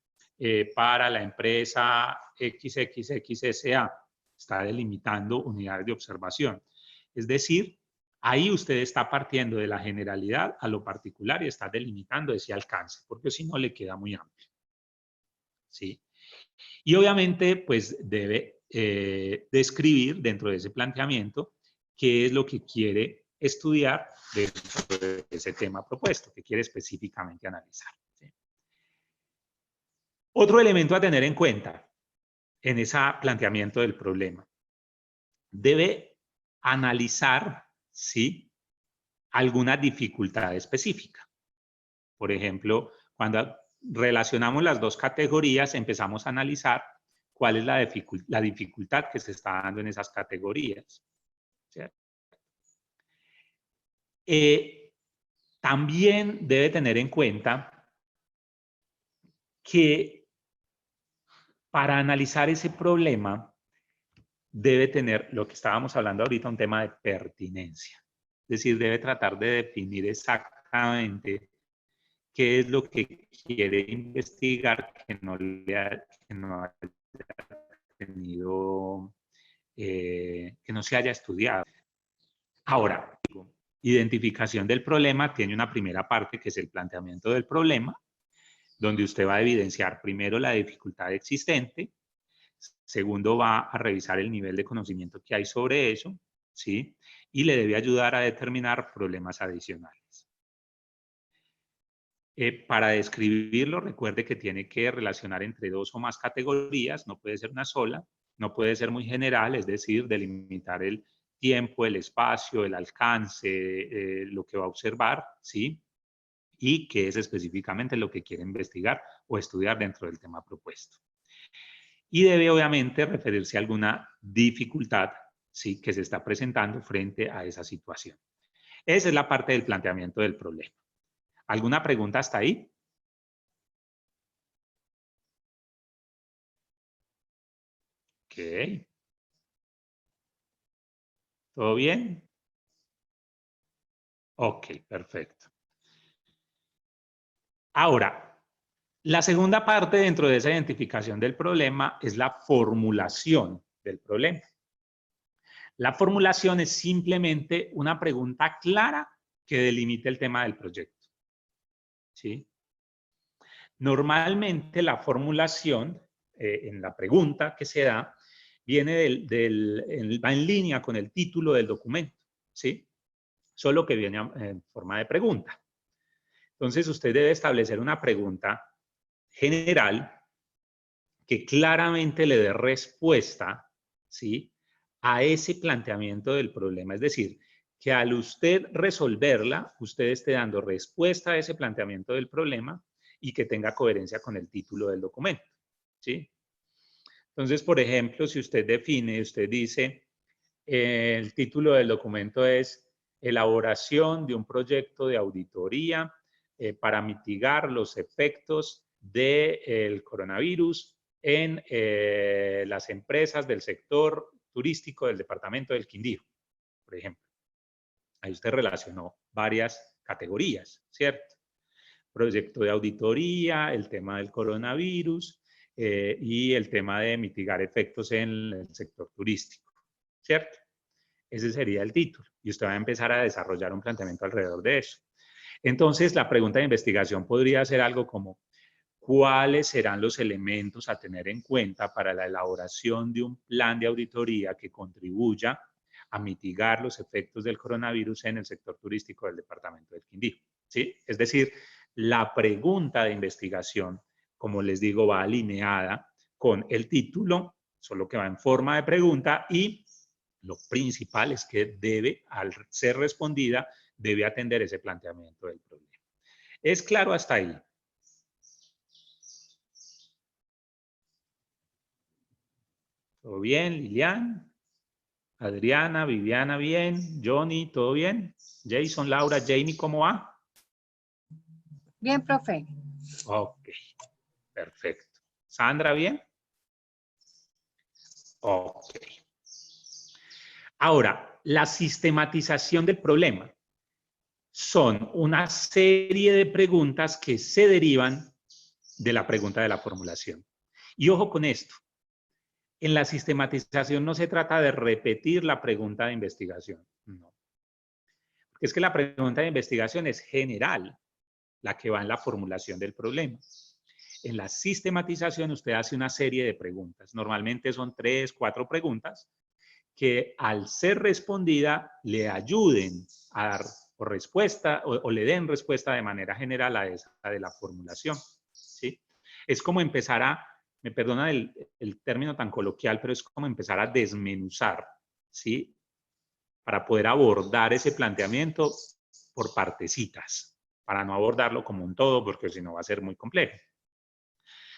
para la empresa XXXSA, está delimitando unidades de observación. Es decir, ahí usted está partiendo de la generalidad a lo particular y está delimitando ese alcance, porque si no le queda muy amplio. ¿Sí? Y obviamente, pues debe describir dentro de ese planteamiento qué es lo que quiere estudiar dentro de ese tema propuesto, que quiere específicamente analizar. ¿Sí? Otro elemento a tener en cuenta en ese planteamiento del problema. Debe analizar, ¿sí?, alguna dificultad específica. Por ejemplo, cuando relacionamos las dos categorías, empezamos a analizar cuál es la dificultad que se está dando en esas categorías. ¿Cierto? También debe tener en cuenta que para analizar ese problema debe tener, lo que estábamos hablando ahorita, un tema de pertinencia. Es decir, debe tratar de definir exactamente qué es lo que quiere investigar que no haya tenido, que no se haya estudiado. Ahora, identificación del problema tiene una primera parte que es el planteamiento del problema, donde usted va a evidenciar primero la dificultad existente, segundo va a revisar el nivel de conocimiento que hay sobre eso, ¿sí? Y le debe ayudar a determinar problemas adicionales. Para describirlo, recuerde que tiene que relacionar entre dos o más categorías, no puede ser una sola, no puede ser muy general, es decir, delimitar el tiempo, el espacio, el alcance, lo que va a observar, ¿sí? Y qué es específicamente lo que quiere investigar o estudiar dentro del tema propuesto. Y debe obviamente referirse a alguna dificultad, ¿sí?, que se está presentando frente a esa situación. Esa es la parte del planteamiento del problema. ¿Alguna pregunta hasta ahí? Ok. ¿Todo bien? Ok, perfecto. Ahora, la segunda parte dentro de esa identificación del problema es la formulación del problema. La formulación es simplemente una pregunta clara que delimite el tema del proyecto. ¿Sí? Normalmente la formulación, en la pregunta que se da, viene va en línea con el título del documento, ¿sí? Solo que viene en forma de pregunta. Entonces, usted debe establecer una pregunta general que claramente le dé respuesta, ¿sí?, a ese planteamiento del problema. Es decir, que al usted resolverla, usted esté dando respuesta a ese planteamiento del problema y que tenga coherencia con el título del documento, ¿sí? Entonces, por ejemplo, si usted define, usted dice, el título del documento es Elaboración de un proyecto de auditoría para mitigar los efectos del coronavirus en las empresas del sector turístico del departamento del Quindío, por ejemplo. Ahí usted relacionó varias categorías, ¿cierto? Proyecto de auditoría, el tema del coronavirus y el tema de mitigar efectos en el sector turístico, ¿cierto? Ese sería el título. Y usted va a empezar a desarrollar un planteamiento alrededor de eso. Entonces, la pregunta de investigación podría ser algo como, ¿cuáles serán los elementos a tener en cuenta para la elaboración de un plan de auditoría que contribuya a mitigar los efectos del coronavirus en el sector turístico del departamento del Quindío? ¿Sí? Es decir, la pregunta de investigación, como les digo, va alineada con el título, solo que va en forma de pregunta, y lo principal es que debe, al ser respondida, debe atender ese planteamiento del problema. ¿Es claro hasta ahí? ¿Todo bien, Lilian? Adriana, Viviana, bien. Johnny, ¿todo bien? Jason, Laura, Jamie, ¿cómo va? Bien, profe. Ok, perfecto. Sandra, ¿bien? Ok. Ahora, la sistematización del problema son una serie de preguntas que se derivan de la pregunta de la formulación. Y ojo con esto. En la sistematización no se trata de repetir la pregunta de investigación, no. Porque es que la pregunta de investigación es general, la que va en la formulación del problema. En la sistematización usted hace una serie de preguntas. Normalmente son 3, 4 preguntas que al ser respondida le ayuden a dar respuesta o le den respuesta de manera general a esa de la formulación, ¿sí? Es como empezar a, me perdona el término tan coloquial, pero es como empezar a desmenuzar, ¿sí? Para poder abordar ese planteamiento por partecitas, para no abordarlo como un todo, porque si no va a ser muy complejo.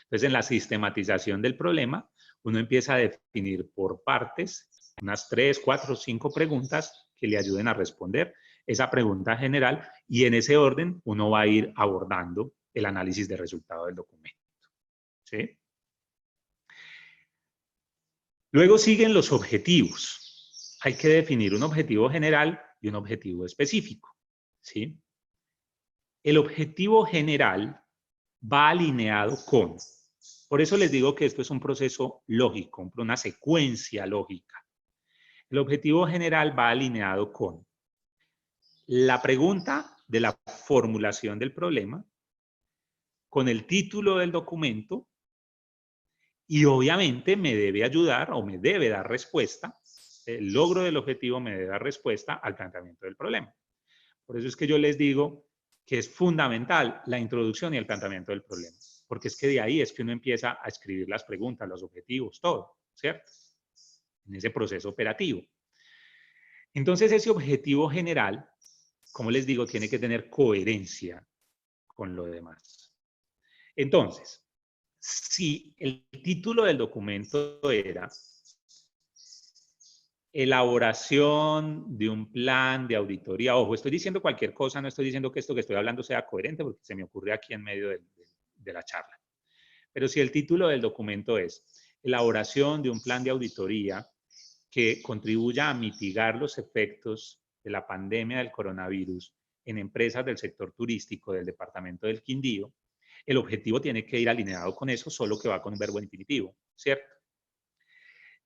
Entonces, en la sistematización del problema, uno empieza a definir por partes unas 3, 4, 5 preguntas que le ayuden a responder esa pregunta general y en ese orden uno va a ir abordando el análisis de resultado del documento. ¿Sí? Luego siguen los objetivos. Hay que definir un objetivo general y un objetivo específico. ¿Sí? El objetivo general va alineado con... Por eso les digo que esto es un proceso lógico, una secuencia lógica. El objetivo general va alineado con la pregunta de la formulación del problema, con el título del documento y obviamente me debe ayudar o me debe dar respuesta, el logro del objetivo me debe dar respuesta al planteamiento del problema. Por eso es que yo les digo que es fundamental la introducción y el planteamiento del problema, porque es que de ahí es que uno empieza a escribir las preguntas, los objetivos, todo, ¿cierto? En ese proceso operativo. Entonces ese objetivo general, como les digo, tiene que tener coherencia con lo demás. Entonces, si el título del documento era elaboración de un plan de auditoría, ojo, estoy diciendo cualquier cosa, no estoy diciendo que esto que estoy hablando sea coherente porque se me ocurre aquí en medio de la charla. Pero si el título del documento es elaboración de un plan de auditoría que contribuya a mitigar los efectos de la pandemia del coronavirus en empresas del sector turístico del departamento del Quindío, el objetivo tiene que ir alineado con eso, solo que va con un verbo infinitivo, ¿cierto?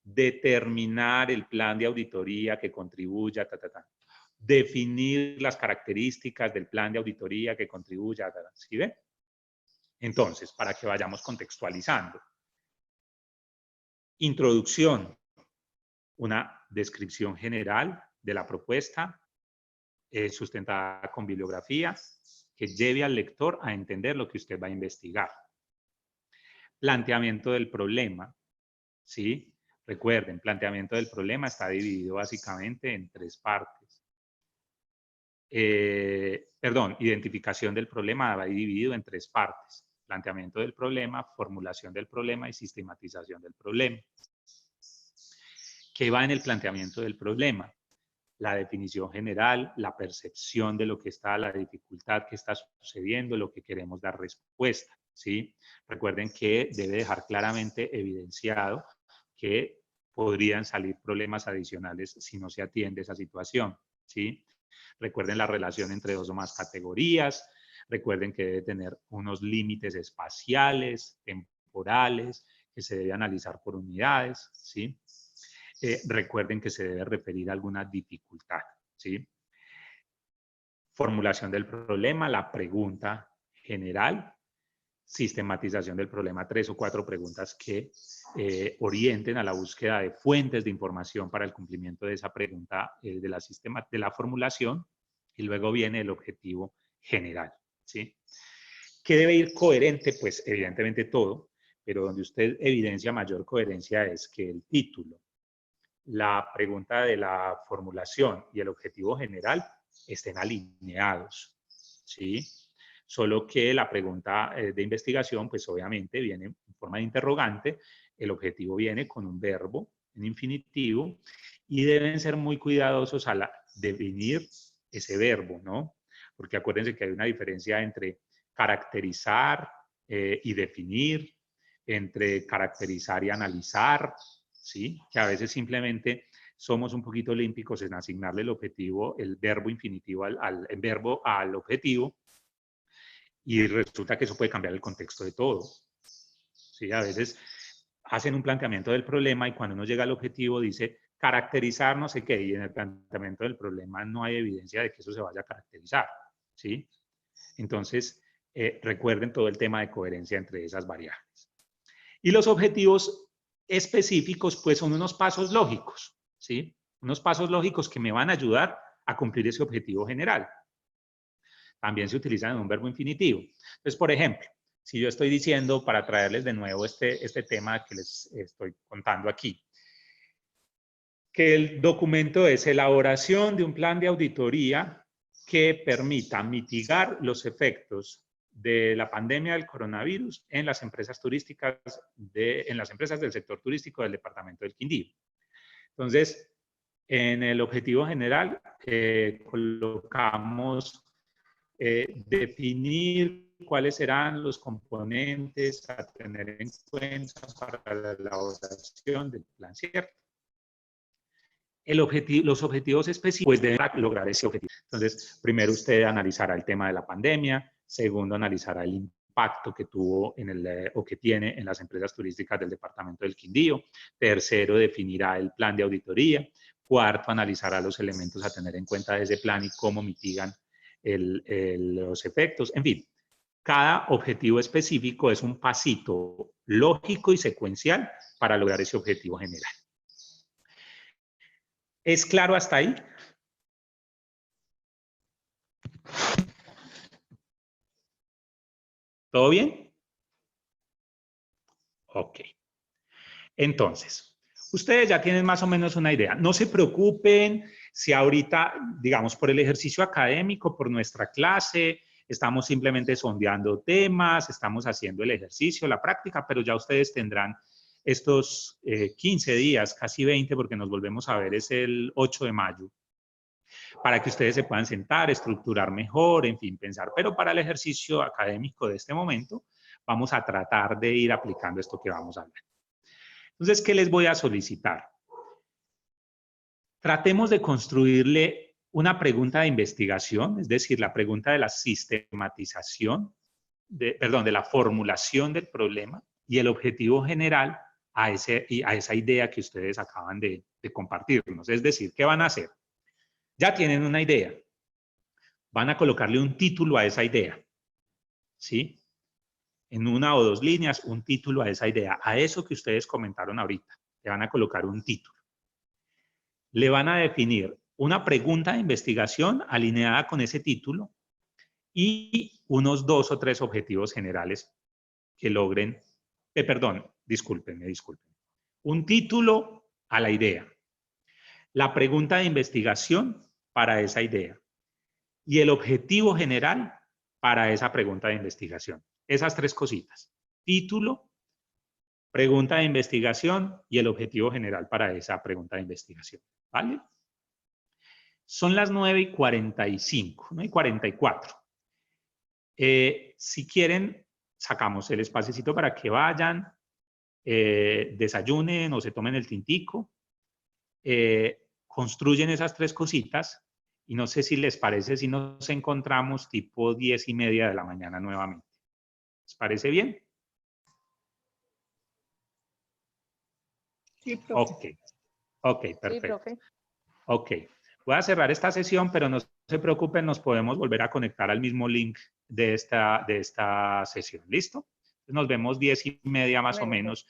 Determinar el plan de auditoría que contribuya, definir las características del plan de auditoría que contribuya, ¿sí ve? Entonces, para que vayamos contextualizando. Introducción, una descripción general de la propuesta, sustentada con bibliografía, que lleve al lector a entender lo que usted va a investigar. Planteamiento del problema, ¿sí? Recuerden, planteamiento del problema está dividido básicamente en 3 partes. Identificación del problema va dividido en 3 partes. Planteamiento del problema, formulación del problema y sistematización del problema. ¿Qué va en el planteamiento del problema? La definición general, la percepción de lo que está, la dificultad que está sucediendo, lo que queremos dar respuesta, ¿sí? Recuerden que debe dejar claramente evidenciado que podrían salir problemas adicionales si no se atiende esa situación, ¿sí? Recuerden la relación entre 2 o más categorías, recuerden que debe tener unos límites espaciales, temporales, que se debe analizar por unidades, ¿sí? Recuerden que se debe referir a alguna dificultad, ¿sí? Formulación del problema, la pregunta general, sistematización del problema, 3 o 4 preguntas que orienten a la búsqueda de fuentes de información para el cumplimiento de esa pregunta de la formulación, y luego viene el objetivo general, ¿sí? ¿Qué debe ir coherente? Pues evidentemente todo, pero donde usted evidencia mayor coherencia es que el título, la pregunta de la formulación y el objetivo general estén alineados, ¿sí? Solo que la pregunta de investigación, pues obviamente viene en forma de interrogante, el objetivo viene con un verbo en infinitivo y deben ser muy cuidadosos al definir ese verbo, ¿no? Porque acuérdense que hay una diferencia entre caracterizar y definir, entre caracterizar y analizar, ¿sí? Que a veces simplemente somos un poquito olímpicos en asignarle el objetivo, el verbo infinitivo el verbo al objetivo, y resulta que eso puede cambiar el contexto de todo. ¿Sí? A veces hacen un planteamiento del problema y cuando uno llega al objetivo dice caracterizar no sé qué, y en el planteamiento del problema no hay evidencia de que eso se vaya a caracterizar, ¿sí? Entonces, recuerden todo el tema de coherencia entre esas variables. Y los objetivos específicos, pues son unos pasos lógicos, ¿sí? Unos pasos lógicos que me van a ayudar a cumplir ese objetivo general. También se utilizan en un verbo infinitivo. Entonces, por ejemplo, si yo estoy diciendo, para traerles de nuevo este tema que les estoy contando aquí, que el documento es elaboración de un plan de auditoría que permita mitigar los efectos de la pandemia del coronavirus en las empresas turísticas, en las empresas del sector turístico del departamento del Quindío. Entonces, en el objetivo general colocamos definir cuáles serán los componentes a tener en cuenta para la elaboración del plan, ¿cierto? Los objetivos específicos pues, deben lograr ese objetivo. Entonces, primero usted analizará el tema de la pandemia, segundo analizará el impacto que tuvo o que tiene en las empresas turísticas del departamento del Quindío, tercero definirá el plan de auditoría, cuarto analizará los elementos a tener en cuenta de ese plan y cómo mitigan los efectos. En fin, cada objetivo específico es un pasito lógico y secuencial para lograr ese objetivo general. ¿Es claro hasta ahí? ¿Todo bien? Ok. Entonces, ustedes ya tienen más o menos una idea. No se preocupen si ahorita, digamos, por el ejercicio académico, por nuestra clase, estamos simplemente sondeando temas, estamos haciendo el ejercicio, la práctica, pero ya ustedes tendrán estos 15 días, casi 20, porque nos volvemos a ver, es el 8 de mayo, para que ustedes se puedan sentar, estructurar mejor, en fin, pensar. Pero para el ejercicio académico de este momento, vamos a tratar de ir aplicando esto que vamos a hablar. Entonces, ¿qué les voy a solicitar? Tratemos de construirle una pregunta de investigación, es decir, la pregunta de la sistematización, de la formulación del problema y el objetivo general a esa idea que ustedes acaban de compartirnos. Es decir, ¿qué van a hacer? Ya tienen una idea. Van a colocarle un título a esa idea. ¿Sí? En una o dos líneas, un título a esa idea. A eso que ustedes comentaron ahorita. Le van a colocar un título. Le van a definir una pregunta de investigación alineada con ese título y unos 2 o 3 objetivos generales que logren, discúlpenme. Un título a la idea. La pregunta de investigación para esa idea. Y el objetivo general para esa pregunta de investigación. Esas 3 cositas. Título, pregunta de investigación y el objetivo general para esa pregunta de investigación. ¿Vale? Son las 9:45, 9:44. Si quieren, sacamos el espacecito para que vayan, desayunen o se tomen el tintico, construyen esas 3 cositas y no sé si les parece si nos encontramos tipo 10:30 de la mañana nuevamente. ¿Les parece bien? Sí, profe. Ok, perfecto. Sí, profe. Ok, voy a cerrar esta sesión, pero no se preocupen, nos podemos volver a conectar al mismo link de esta sesión. ¿Listo? Nos vemos 10:30 más o menos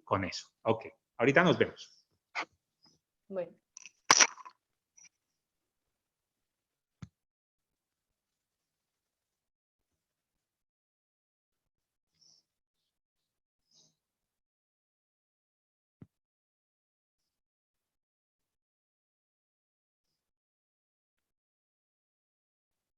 con eso. Ok, ahorita nos vemos. Bueno.